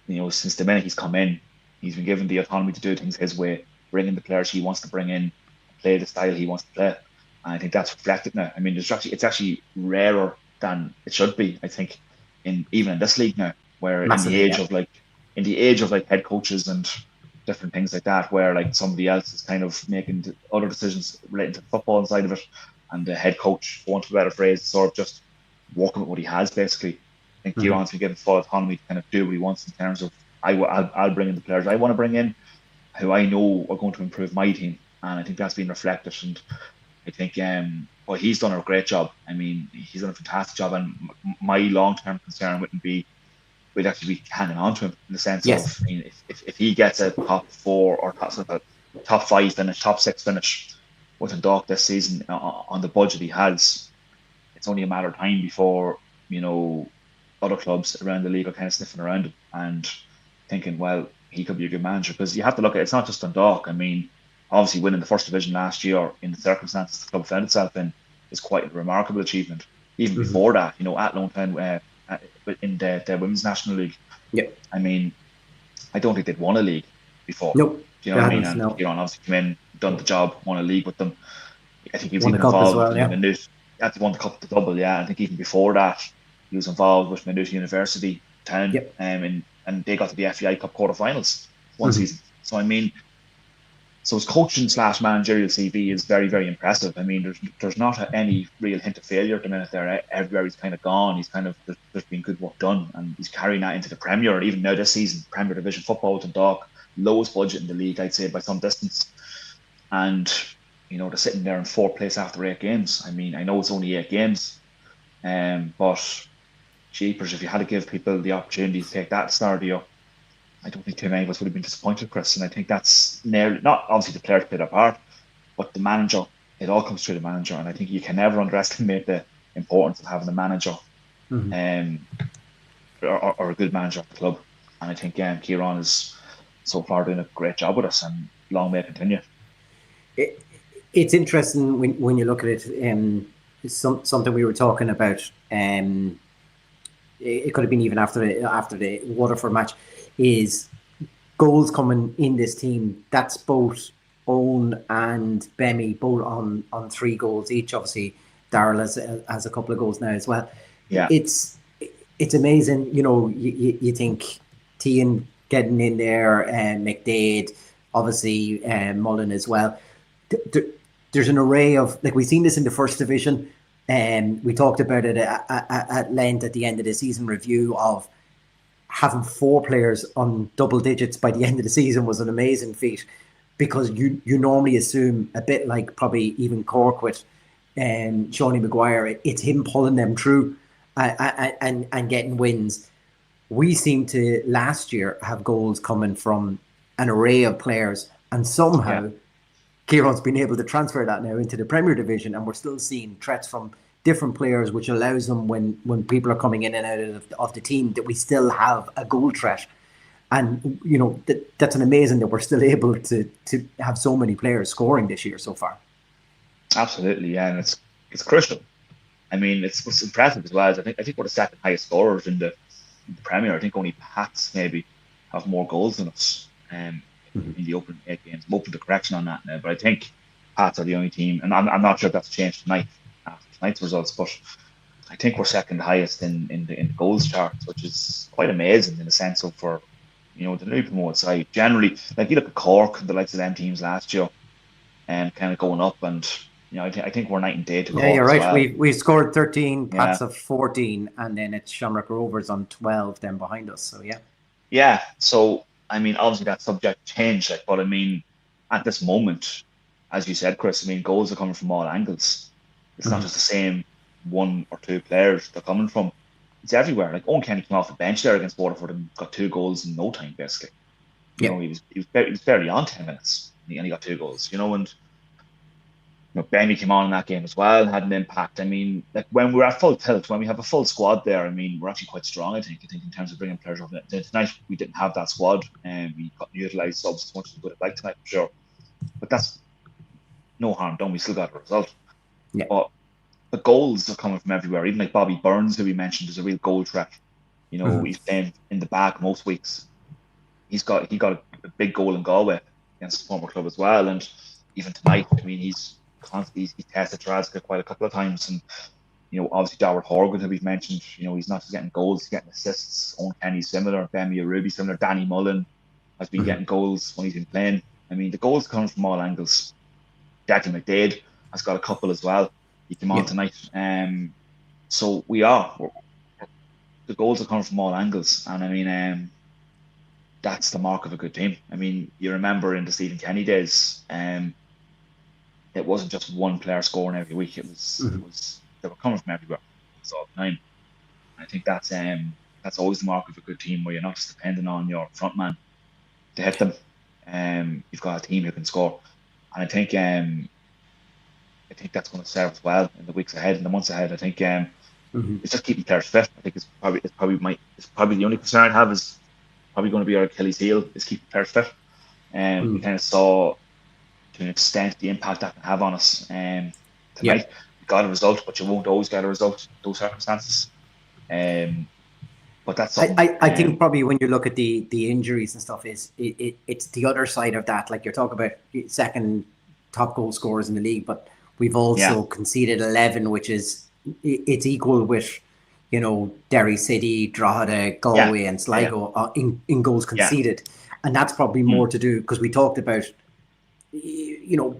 You know, since the minute he's come in, he's been given the autonomy to do things his way, bring in the players he wants to bring in, play the style he wants to play. And I think that's reflected now. I mean, it's actually rarer than it should be, I think, even in this league now, where massively, in the age of head coaches and different things like that, where like somebody else is kind of making other decisions relating to the football inside of it, and the head coach, for want of a better phrase, is sort of just working with what he has, basically. I think Kieran's been given full autonomy to kind of do what he wants in terms of, I'll bring in the players I want to bring in, who I know are going to improve my team. And I think that's been reflected. And I think well, he's done a great job. I mean, he's done a fantastic job, and my long-term concern wouldn't be we'd actually be hanging on to him in the sense Yes. of, I mean, if he gets a top four or top, sort of a top five finish, top six finish with Dundalk this season on the budget he has, it's only a matter of time before, other clubs around the league are kind of sniffing around him and thinking, well, he could be a good manager. Because you have to look at it's not just Dundalk. I mean, obviously winning the first division last year in the circumstances the club found itself in is quite a remarkable achievement. Even before that, at Lone Town, in the Women's National League, Yeah. I mean, I don't think they'd won a league before. Nope. Do you know what I mean? And No. obviously come in, done the job, won a league with them. I think he was Won the even cup as involved well, yeah. in Maynooth. Actually won the cup, the double, yeah. I think even before that, he was involved with Maynooth University Town, Yep. and they got to the FEI Cup quarterfinals one season. So I mean, so his coaching / managerial CV is very, very impressive. I mean, there's not any real hint of failure at the minute there. Everywhere he's kind of gone, he's kind of there's been good work done, and he's carrying that into the Premier. Even now this season, Premier Division football with Dundalk, lowest budget in the league, I'd say by some distance, and they're sitting there in fourth place after 8 games. I mean, I know it's only 8 games, but jeepers, if you had to give people the opportunity to take that start of the year, I don't think too many of us would have been disappointed, Chris. And I think that's nearly not obviously the players played their part, but the manager. It all comes through the manager, and I think you can never underestimate the importance of having a manager, or a good manager at the club. And I think Kieran is so far doing a great job with us, and long may it continue. It's interesting when you look at it. Something we were talking about. It could have been even after the Waterford match. Is goals coming in this team? That's both Owen and Bemi, both on 3 goals each. Obviously, Darrell has a couple of goals now as well. Yeah, it's amazing. You think Tian getting in there, and McDade, obviously Mullen as well. There's an array of, like, we've seen this in the first division, and we talked about it at length at the end of the season review of having 4 players on double digits by the end of the season was an amazing feat, because you normally assume, a bit like probably even Cork with Shawnee Maguire, it's him pulling them through and getting wins. We seem to last year have goals coming from an array of players, and somehow Kieran's been able to transfer that now into the Premier Division, and we're still seeing threats from different players, which allows them, when people are coming in and out of the team, that we still have a goal threat. And that's an amazing that we're still able to have so many players scoring this year so far. Absolutely, yeah, and it's crucial. I mean, what's impressive as well is I think we're the second highest scorers in the Premier. I think only Pats maybe have more goals than us in the opening 8 games. I'm open to correction on that now, but I think Pats are the only team, and I'm not sure if that's changed tonight after tonight's results, but I think we're second highest in the goals charts, which is quite amazing in the sense of for the newly promoted side. Generally, like you look at Cork, the likes of them teams last year, and kind of going up, and I think we're night and day to Cork. Yeah, you're right. As well. We scored 13, Pats of 14, and then it's Shamrock Rovers on 12, then behind us. So yeah. Yeah. So I mean, obviously that's subject to change, but I mean, at this moment, as you said, Chris, I mean, goals are coming from all angles. It's not just the same 1 or 2 players they're coming from. It's everywhere. Like Owen Kenny came off the bench there against Waterford and got 2 goals in no time, basically. He was barely on 10 minutes, and he got 2 goals. And Benny came on in that game as well and had an impact. I mean, like when we're at full tilt, when we have a full squad there, I mean, we're actually quite strong. I think in terms of bringing players over. Tonight we didn't have that squad, and we couldn't utilise subs as much as we would have liked tonight, for sure. But that's no harm done. We still got a result. Yeah. But the goals are coming from everywhere. Even like Bobby Burns, who we mentioned, is a real goal threat. He's playing in the back most weeks. He got a big goal in Galway against the former club as well. And even tonight, I mean, he's tested Taraska quite a couple of times. And, obviously Darrell Horgan, who we've mentioned, he's not just getting goals, he's getting assists. Owen Kenny's similar, Bemi Ruby similar, Danny Mullen has been getting goals when he's been playing. I mean, the goals come from all angles. Jackie McDade has got a couple as well. He came on tonight. So the goals are coming from all angles. And I mean, that's the mark of a good team. I mean, you remember in the Stephen Kenny days, it wasn't just one player scoring every week. Mhm. They were coming from everywhere. It was all the time. I think that's always the mark of a good team, where you're not just depending on your front man to hit them. You've got a team who can score, and I think that's going to serve us well in the weeks ahead, in the months ahead. I think Mhm. it's just keeping players fit. I think it's probably the only concern I have is probably going to be our Achilles heel, is keeping players fit. And we Mhm. kind of saw to an extent the impact that can have on us. Yeah. Tonight we got a result, but you won't always get a result in those circumstances. Um, but that's something. I think probably when you look at the injuries and stuff, it's the other side of that. Like you're talking about second top goal scorers in the league, but we've Yeah, also conceded 11, which is it's equal with Derry City, Drogheda, yeah, Galway, and yeah, Sligo in goals yeah, conceded, and that's probably mm, more to do because we talked about you know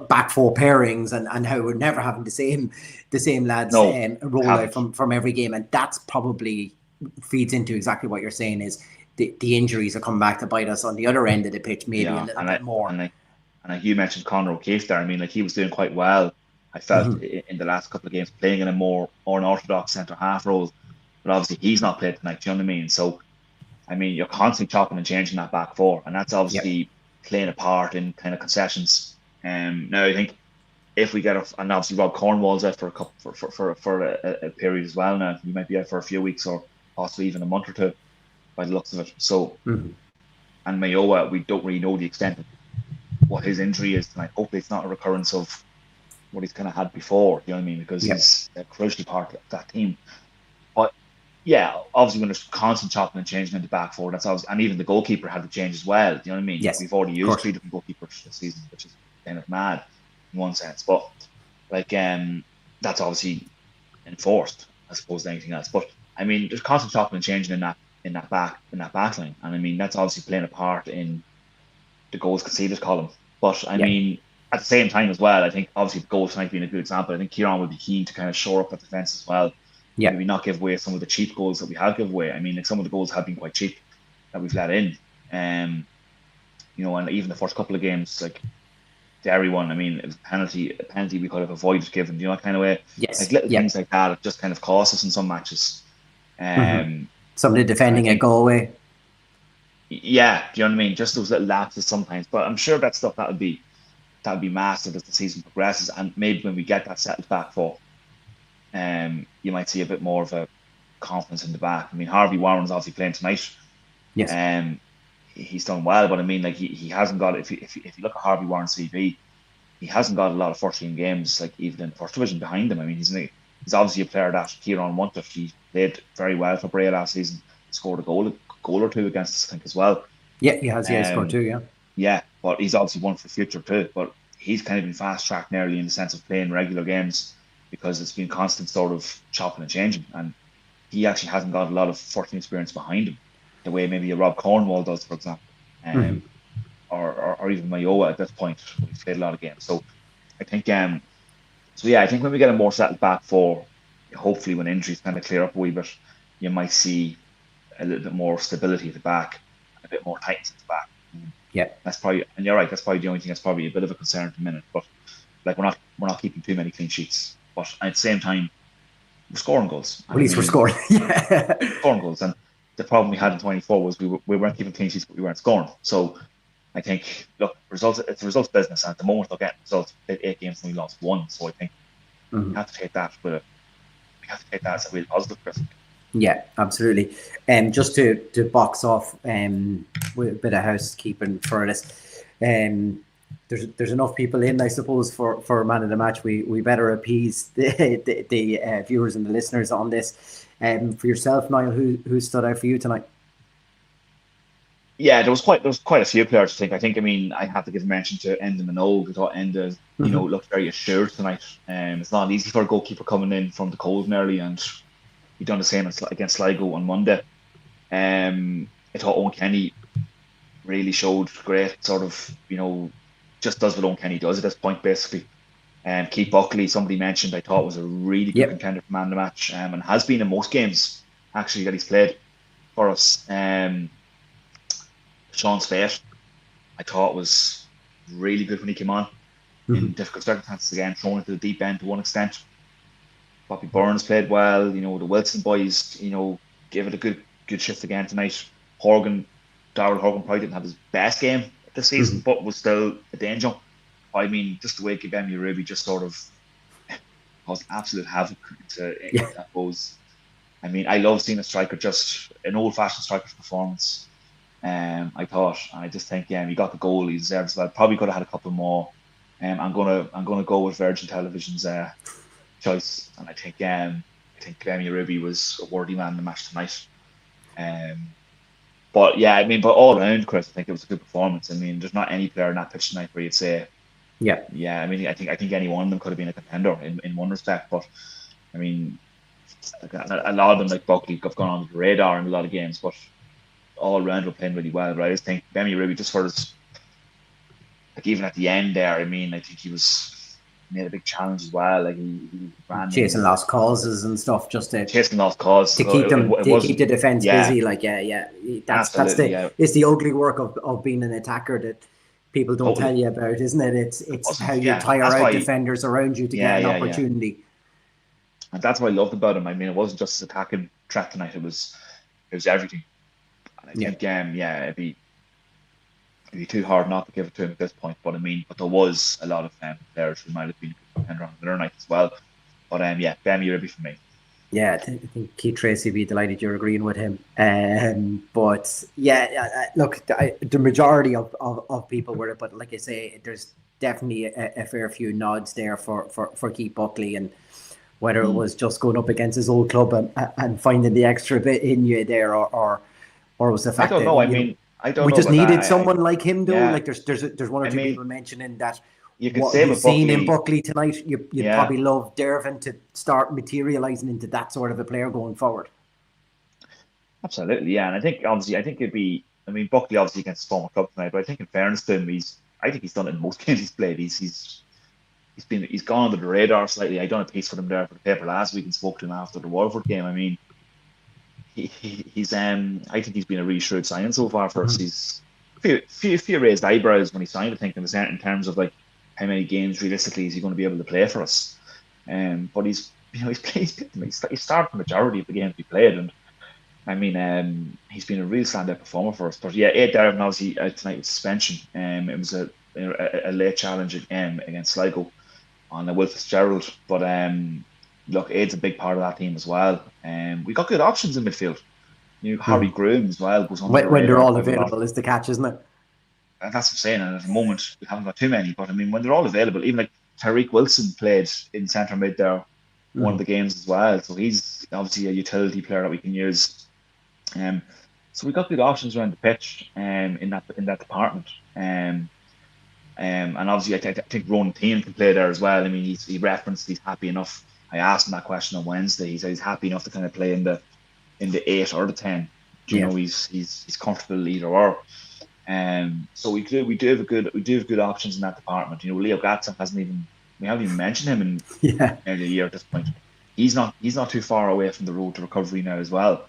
back four pairings and how we're never having the same lads no, roll out haven't. from every game, and that's probably feeds into exactly what you're saying is the injuries are coming back to bite us on the other end of the pitch maybe a Yeah, little and bit more. you mentioned Conor O'Keefe there. I mean, like, he was doing quite well. I felt Mm-hmm. in the last couple of games, playing in a more unorthodox centre half role, but obviously he's not played tonight. Do you know what I mean? So I mean, you're constantly chopping and changing that back four, and that's Yep. obviously playing a part in kind of concessions. Now I think if we get and obviously Rob Cornwall's out for a couple for a period as well. Now he might be out for a few weeks or possibly even a month or two by the looks of it. So, Mm-hmm. and Mayowa, we don't really know the extent of what his injury is tonight. Hopefully, it's not a recurrence of what he's kind of had before. You know what I mean? Because Yep. he's a crucial part of that team. But yeah, obviously when there's constant chopping and changing in the back four, that's obviously, and even the goalkeeper had to change as well. You know what I mean? Like, Yes, we've already of used course. three different goalkeepers this season, which is kind of mad in one sense. But like that's obviously enforced, I suppose, than anything else. But I mean, there's constant chopping and changing in that back line. And I mean, that's obviously playing a part in the goals conceded column. But I Yep. mean, at the same time as well, I think obviously the goals tonight being a good example. I think Kieran will be key to kind of shore up that defence as well. Maybe Yep. not give away some of the cheap goals that we have given away. I mean, like, some of the goals have been quite cheap that we've let in. Um, and even the first couple of games, like the Derry one, I mean, it was a penalty we could have avoided giving, that kind of way. Like, Yes. little things Yep. like that, it just kind of cost us in some matches. Mm-hmm. Um, Some of the and I defending at think, Galway. yeah, do you know what I mean? Just those little lapses sometimes. But I'm sure that stuff that would be massive as the season progresses, and maybe when we get that settled back for, you might see a bit more of a confidence in the back. I mean, Harvey Warren's obviously playing tonight. Yes. Um, he's done well, but I mean, like, he hasn't got, if you look at Harvey Warren's CV, he hasn't got a lot of 14 games, like, even in the first division behind him. I mean, he's obviously a player that Kieran wanted. He played very well for Bray last season, scored a goal or two against us, I think, as well. Yeah, he has. Yeah, he scored Um, two. Yeah. yeah, but he's obviously one for the future too. But he's kind of been fast tracked nearly in the sense of playing regular games, because it's been constant sort of chopping and changing, and he actually hasn't got a lot of 14 experience behind him, the way maybe a Rob Cornwall does, for example, Mm-hmm. or even Mayowa at this point, when he's played a lot of games. So I think I think when we get a more settled back four, hopefully when injuries kind of clear up a wee bit, you might see a little bit more stability at the back, a bit more tightness at the back. Yeah. That's probably, and you're right, that's probably the only thing that's probably a bit of a concern at the minute. But like, we're not keeping too many clean sheets. But at the same time, we're scoring goals. At And I least we're mean, scoring. Yeah. scoring goals. And the problem we had in 24 was we weren't keeping clean sheets, but we weren't scoring. So I think, look, results, it's a results business. And at the moment, they're getting results. We played 8 games and we lost one. So I think Mhm. we have to take that as a real positive, Chris. Yeah, absolutely. Just to box off with a bit of housekeeping for this. There's enough people in, I suppose, for a man of the match. We better appease the viewers and the listeners on this. For yourself, Niall, who stood out for you tonight? Yeah, there was quite a few players. I mean, I have to give a mention to Enda Minogue. I thought Enda, Mm-hmm. looked very assured tonight. It's not easy for a goalkeeper coming in from the cold nearly, and he done the same against Sligo on Monday. I thought Owen Kenny really showed great sort of, just does what Owen Kenny does at this point, basically. Keith Buckley, somebody mentioned, I thought was a really good Yep. contender for man of the match, and has been in most games actually that he's played for us. Sean Spate, I thought was really good when he came on. in difficult circumstances again, thrown into the deep end to one extent. Bobby Burns played well. The Wilson boys, gave it a good shift again tonight. Darrell Horgan probably didn't have his best game this season, but was still a danger. I mean, just the way Kibemi Ruby just sort of caused absolute havoc into that pose. I mean, I love seeing a striker, just an old-fashioned striker's performance. I thought, and I just think, he got the goal he deserves. Well, probably could have had a couple more. I'm gonna go with Virgin Television's choice, and I think Kibemi Ruby was a worthy man in the match tonight. But all around, Chris, I think it was a good performance. I mean, there's not any player in that pitch tonight where you'd say, yeah. I mean, I think any one of them could have been a contender in one respect, but I mean, a lot of them, like Buckley, have gone on the radar in a lot of games, but all around were playing really well. But I just think Kibemi Ruby, just for his, like, even at the end there, I mean, I think he made a big challenge as well. Like he ran chasing lost causes and stuff, just to chasing lost causes to keep them keep the defense busy. Like that's it's the ugly work of being an attacker that people don't tell you about, isn't it? It's how you tire out defenders around you to get an opportunity. And that's what I loved about him. I mean, it wasn't just his attacking threat tonight; it was everything. And I think it'd be too hard not to give it to him at this point. But there was a lot of players who might have been a contender on the other night as well. But Kibemi Ruby for me. Yeah, I think Keith Tracy would be delighted you're agreeing with him. But look, the majority of people were, but like I say, there's definitely a fair few nods there for Keith Buckley, and whether it was just going up against his old club and finding the extra bit in you there, or was the fact I don't know. I mean, I don't know. We just needed someone like him, though. Like there's one or two people mentioning that. You could say you've seen in Buckley tonight, you'd probably love Dervin to start materialising into that sort of a player going forward. Absolutely, yeah. And I think it'd be. I mean, Buckley obviously against his former club tonight, but I think in fairness to him, I think he's done it in most games he's played. He's gone under the radar slightly. I done a piece for him there for the paper last week and spoke to him after the Waterford game. I mean, he's I think he's been a really shrewd signing so far for us. He's a few raised eyebrows when he signed, I think, in terms of like how many games realistically is he going to be able to play for us. But he's started the majority of the games he played, and I mean, he's been a real standout performer for us. But Dervin obviously out tonight with suspension. It was a late challenge against Sligo on Will Fitzgerald, but look, Aid's a big part of that team as well. We got good options in midfield. Harry Groom as well goes on. When they're all available is the catch, isn't it? And that's what I'm saying. And at the moment, we haven't got too many. But I mean, when they're all available, even like Tariq Wilson played in centre mid there one of the games as well. So he's obviously a utility player that we can use. So we got good options around the pitch in that department. And obviously, I think Ronan Team can play there as well. I mean, he referenced he's happy enough. I asked him that question on Wednesday. He said he's happy enough to kind of play in the 8 or the 10. He's comfortable either or. So we do have good options in that department. Leo Gatson we haven't even mentioned him in nearly a year at this point. He's not too far away from the road to recovery now as well.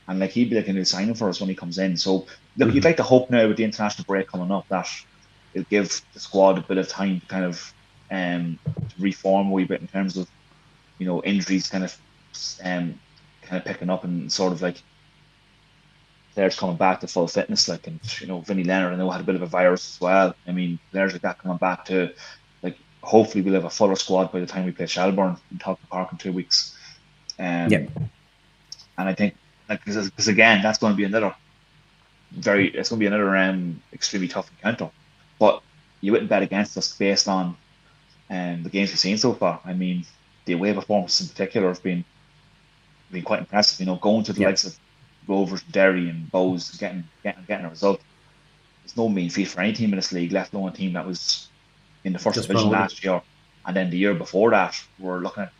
And like he'd be like a new signing for us when he comes in. So look, you'd like to hope now with the international break coming up that it'll give the squad a bit of time to kind of reform a wee bit in terms of injuries kind of picking up and sort of like players coming back to full fitness, like, and Vinnie Leonard I know had a bit of a virus as well. I mean, players like that coming back to, like, hopefully we'll have a fuller squad by the time we play Shelbourne in Tolka Park in 2 weeks. And I think, like, because again, that's going to be another extremely tough encounter. But you wouldn't bet against us based on the games we've seen so far. I mean, the away performances in particular have been quite impressive. Going to the likes of Rovers, Derry, and Bows, getting a result. It's no mean feat for any team in this league, let alone a team that was in the first division last year, and then the year before that, we're looking at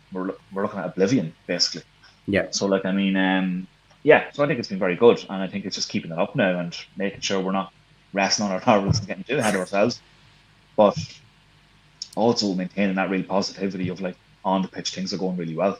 oblivion basically. Yeah. So like, I mean, so I think it's been very good, and I think it's just keeping it up now and making sure we're not resting on our laurels and getting too ahead of ourselves, but also maintaining that real positivity of like on the pitch things are going really well.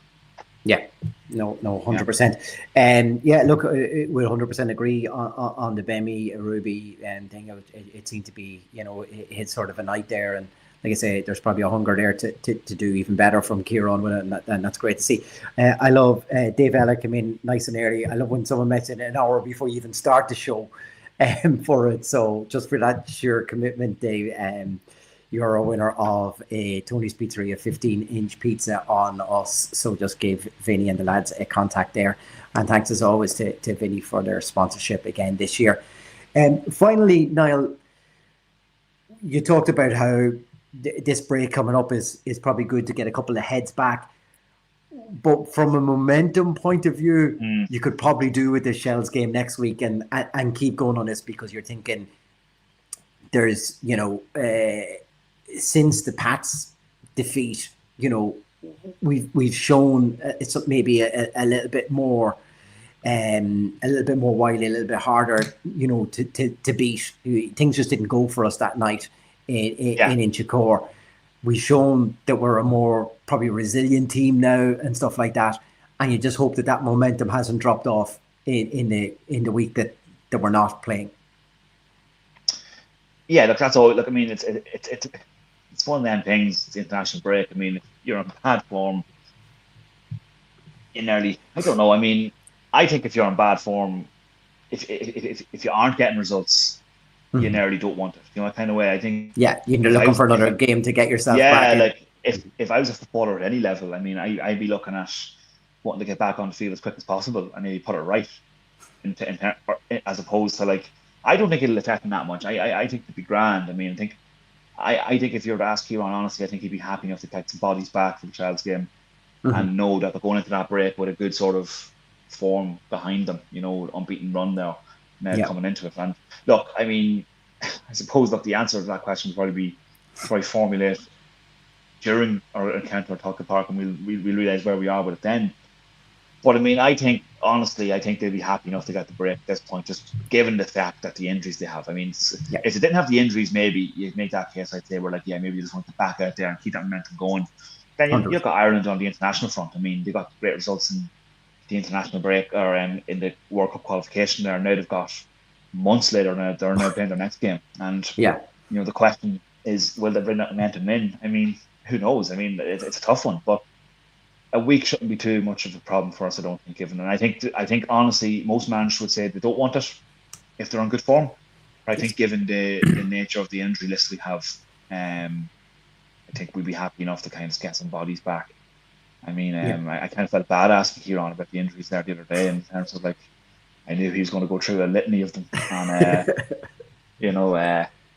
Yeah, no, 100%. And look, we'll 100% agree on the Bemi Ruby thing. It seemed to be, it hit sort of a night there, and like I say, there's probably a hunger there to do even better from Kieran with it, and that's great to see. I love Dave Ella came in nice and early. I love when someone mentioned an hour before you even start the show for it. So just for that sheer commitment, Dave, you're a winner of a Tony's Pizzeria 15-inch pizza on us. So just give Vinny and the lads a contact there. And thanks as always to Vinny for their sponsorship again this year. And finally, Niall, you talked about how this break coming up is probably good to get a couple of heads back. But from a momentum point of view, you could probably do with the Shells game next week and keep going on this, because you're thinking there's, since the Pats defeat, we've shown it's maybe a little bit more wily, a little bit harder, to beat. Things just didn't go for us that night in Inchicore. We've shown that we're a more probably resilient team now and stuff like that. And you just hope that momentum hasn't dropped off in the week that we're not playing. Yeah, look, that's all. Look, I mean, it's one of them things. It's the international break. I mean, if you're in bad form in early, I don't know. I mean, I think if you're in bad form, if you aren't getting results, you nearly don't want it. Kind of way. I think. Yeah, you're looking for another game to get yourself back in. Like if I was a footballer at any level, I mean, I'd be looking at wanting to get back on the field as quick as possible and maybe put it right, as opposed to like. I don't think it'll affect him that much. I think it'd be grand. I mean, I think if you were to ask Kieran honestly, I think he'd be happy enough to get some bodies back for the Child's game and know that they're going into that break with a good sort of form behind them, unbeaten run now coming into it. And look, I mean, I suppose the answer to that question would probably formulate during our encounter at Tucker Park, and we'll realise where we are with it then. But I mean, I think they'd be happy enough to get the break at this point, just given the fact that the injuries they have. I mean, if they didn't have the injuries, maybe you'd make that case. I'd say we're like, maybe you just want to back out there and keep that momentum going. Then you've got Ireland on the international front. I mean, they got great results in the international break or in the World Cup qualification there. Now they've got months later. Now they're playing their next game, and the question is, will they bring that momentum in? I mean, who knows? I mean, it's a tough one, but a week shouldn't be too much of a problem for us, I don't think, given. And I think honestly, most managers would say they don't want it if they're on good form. But I think given the nature of the injury list we have, I think we'd be happy enough to kind of get some bodies back. I mean, I kind of felt bad asking Kieran about the injuries there the other day in terms of like, I knew he was going to go through a litany of them. And,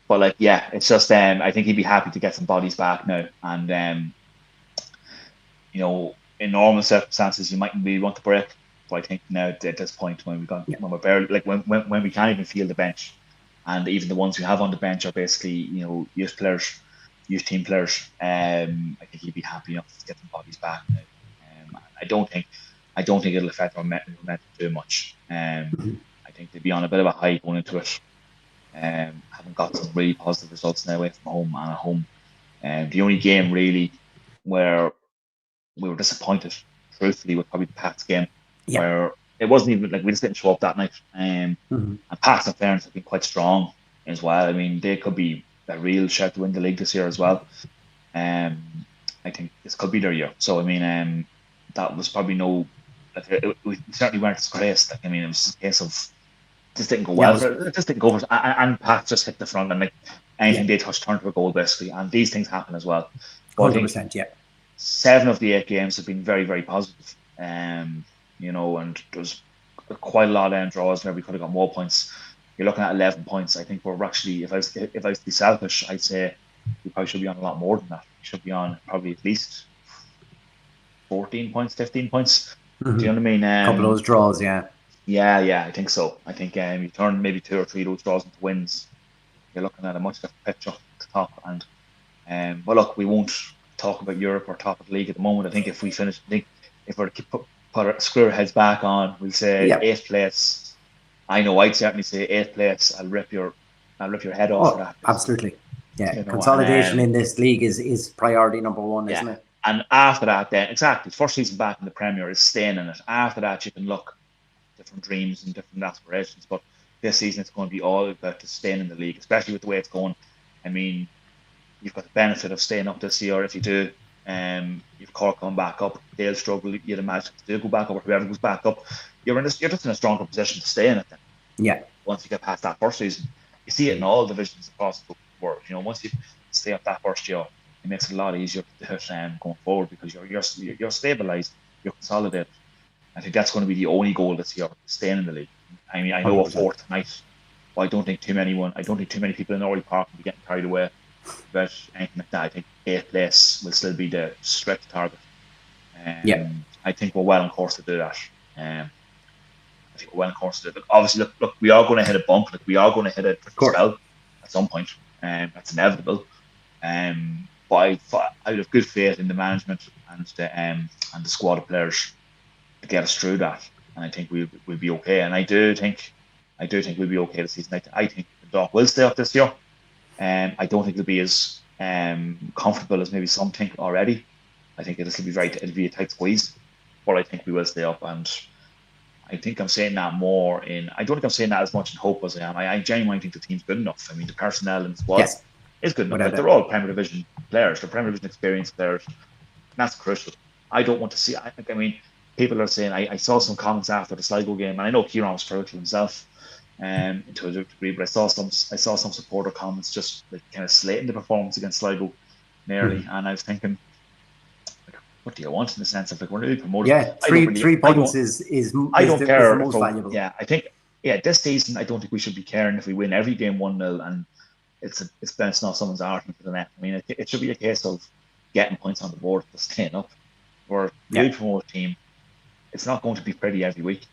but like, it's just, I think he'd be happy to get some bodies back now. And, in normal circumstances, you mightn't really want to break, but I think now at this point when when we're barely when we can't even feel the bench, and even the ones we have on the bench are basically youth players, youth team players. I think he'd be happy enough to get some bodies back now. I don't think it'll affect our momentum too much. I think they'd be on a bit of a high going into it. Having got some really positive results now away from home and at home. The only game really where we were disappointed, truthfully, with probably the Pats game, where it wasn't even like we just didn't show up that night. And Pats, in fairness, have been quite strong as well. I mean, they could be a real shout to win the league this year as well. I think this could be their year. So I mean, that was probably we certainly weren't disgraced. Like, I mean, it was just a case of just didn't go well. It just didn't go for, and Pats just hit the front, and like anything they touched turned to a goal basically. And these things happen as well. 100%, 7 of the 8 games have been very, very positive. And there's quite a lot of draws where we could have got more points. You're looking at 11 points. I think we're actually, if I was to be selfish, I'd say we probably should be on a lot more than that. We should be on probably at least 14 points, 15 points. Do you know what I mean? A couple of those draws, Yeah, I think so. I think you turn maybe 2 or 3 of those draws into wins. You're looking at a much different picture at the top. And well, look, we won't talk about Europe or top of the league at the moment. I think if we finish, if we're to put our screw our heads back on, we'll say 8th place. I know I'd certainly say 8th place. I'll rip your head off for that. Absolutely. Yeah. Consolidation in this league is priority number 1, isn't it? And after that, then exactly, first season back in the Premier is staying in it. After that, you can look at different dreams and different aspirations. But this season, it's going to be all about just staying in the league, especially with the way it's going. I mean, you've got the benefit of staying up this year if you do. You've Cork come back up, they'll struggle. You'd imagine if they go back up, or whoever goes back up, you're just in a stronger position to stay in it then. Yeah. Once you get past that first season, you see it in all divisions across the world. You know, once you stay up that first year, it makes it a lot easier to hit going forward because you're stabilised, you're consolidated. I think that's going to be the only goal this year, staying in the league. I mean, I know 100%. we're fourth tonight, but I don't think too many people in Orly Park will be getting carried away. But anything like that, I think 8th place will still be the stretch target. I think we're well on course to do that. I think we're well on course to do it. Look, obviously, look, we are going to hit a bump. Like, we are going to hit a spell at some point. That's inevitable. But I have good faith in the management and the squad of players to get us through that. And I think we'll be okay. And I do think we'll be okay this season. I think the Dundalk will stay up this year. I don't think it'll be as comfortable as maybe some think already. I think it'll be a tight squeeze, but I think we will stay up. And I think I'm saying that I don't think I'm saying that as much in hope as I am. I genuinely think the team's good enough. I mean, the personnel and the squad is good enough. Like, they're all Premier Division players. They're Premier Division experienced players. And that's crucial. I don't want to see. I mean, people are saying. I saw some comments after the Sligo game, and I know Kieran was critical himself, to a degree. But I saw some supporter comments just like, kind of slating the performance against Sligo nearly, and I was thinking, like, what do you want in the sense of like we're nearly promoted? Yeah, three points is I don't care. The most valuable. Yeah, I think this season I don't think we should be caring if we win every game 1-0 and it's bouncing off someone's arse into the net. I mean, it should be a case of getting points on the board to staying up. We're a newly promoted team. It's not going to be pretty every week.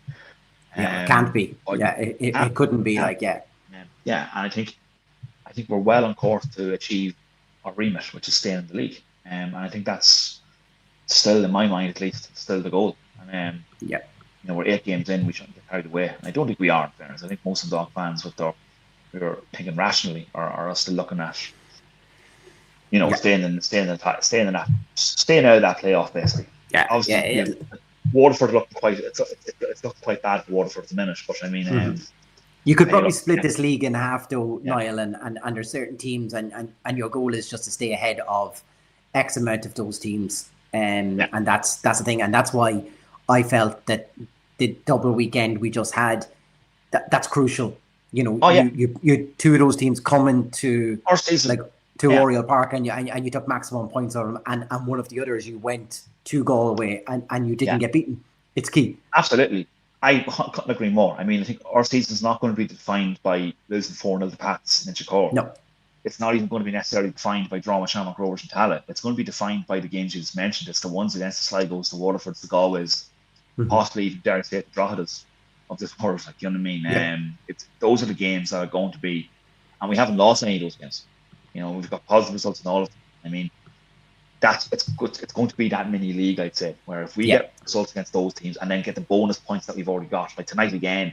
It can't be. It couldn't be like. Yeah, and I think we're well on course to achieve our remit, which is staying in the league. And I think that's still, in my mind at least, still the goal. And you know, we're 8 games in, we shouldn't get carried away. And I don't think we are, in fairness. I think most of the Dundalk fans, we were thinking rationally, are still looking at, you know, staying out of that playoff basically. Yeah, obviously, Waterford looked quite. It's looked quite bad for Waterford at the minute, but I mean, you could probably split this league in half, though, Niall, and there's certain teams, and your goal is just to stay ahead of X amount of those teams, and that's the thing, and that's why I felt that the double weekend we just had, that's crucial. You know, you 2 of those teams coming to Oriel Park, and you took maximum points on them, and one of the others you went to Galway and you didn't get beaten. It's key. Absolutely. I couldn't agree more. I mean, I think our season's not going to be defined by losing 4-0 to Pats in Chicago. No. It's not even going to be necessarily defined by Drama, Shamrock Rovers and Tallaght. It's going to be defined by the games you just mentioned. It's the ones against the Sligos, the Waterfords, the Galways, possibly even, dare I say, the Droghedas of this world. Like, you know what I mean? Those are the games that are going to be, and we haven't lost any of those games. You know, we've got positive results in all of them. I mean, it's going to be that mini league, I'd say, where if we get results against those teams and then get the bonus points that we've already got, like tonight again,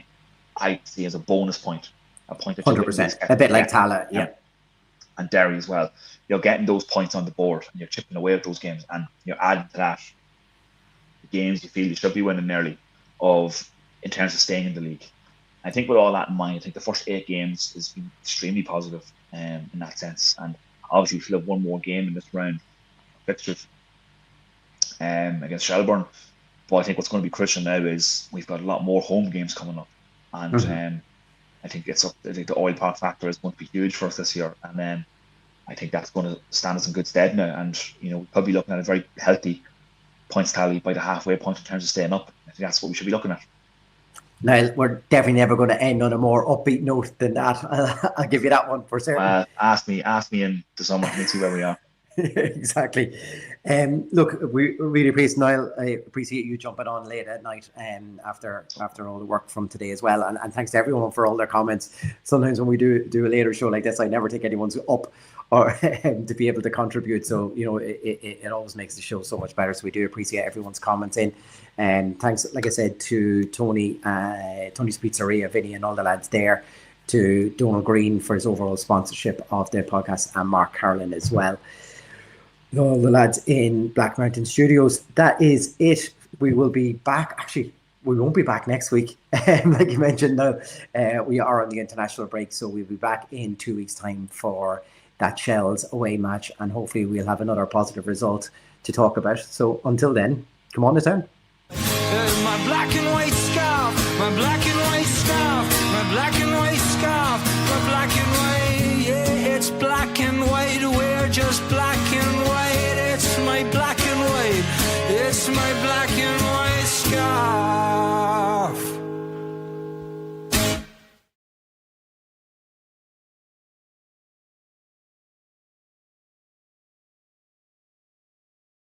I see as a bonus point, a point. 100%, a bit like Tallaght, and Derry as well. You're getting those points on the board and you're chipping away at those games, and you're adding to that the games you feel you should be winning nearly in terms of staying in the league. I think with all that in mind, I think the first 8 games has been extremely positive in that sense, and obviously we still have one more game in this round fixtures against Shelbourne, but I think what's going to be crucial now is we've got a lot more home games coming up, and I think the Oil Park factor is going to be huge for us this year, and then I think that's going to stand us in good stead now, and you know, we'll probably be looking at a very healthy points tally by the halfway point in terms of staying up. I think that's what we should be looking at. Niall, we're definitely never going to end on a more upbeat note than that. I'll give you that one for certain. Ask me in the summer and see where we are. Exactly. Look, we really appreciate, Niall. I appreciate you jumping on late at night after all the work from today as well. And thanks to everyone for all their comments. Sometimes when we do a later show like this, I never take anyone's up or to be able to contribute. So, you know, it always makes the show so much better. So we do appreciate everyone's comments in. And thanks, like I said, to Tony's Pizzeria, Vinny and all the lads there, to Donald Green for his overall sponsorship of the podcast, and Mark Carlin as well. All the lads in Black Mountain Studios. That is it. We will be back. Actually, we won't be back next week. Like you mentioned, now we are on the international break, so we'll be back in 2 weeks' time for that Shells away match, and hopefully we'll have another positive result to talk about. So until then, come on to town. My black and white scarf, my black and white scarf, my black and white scarf, my black and white, yeah, it's black and white, we're just black and white, it's my black and white, it's my black and white scarf.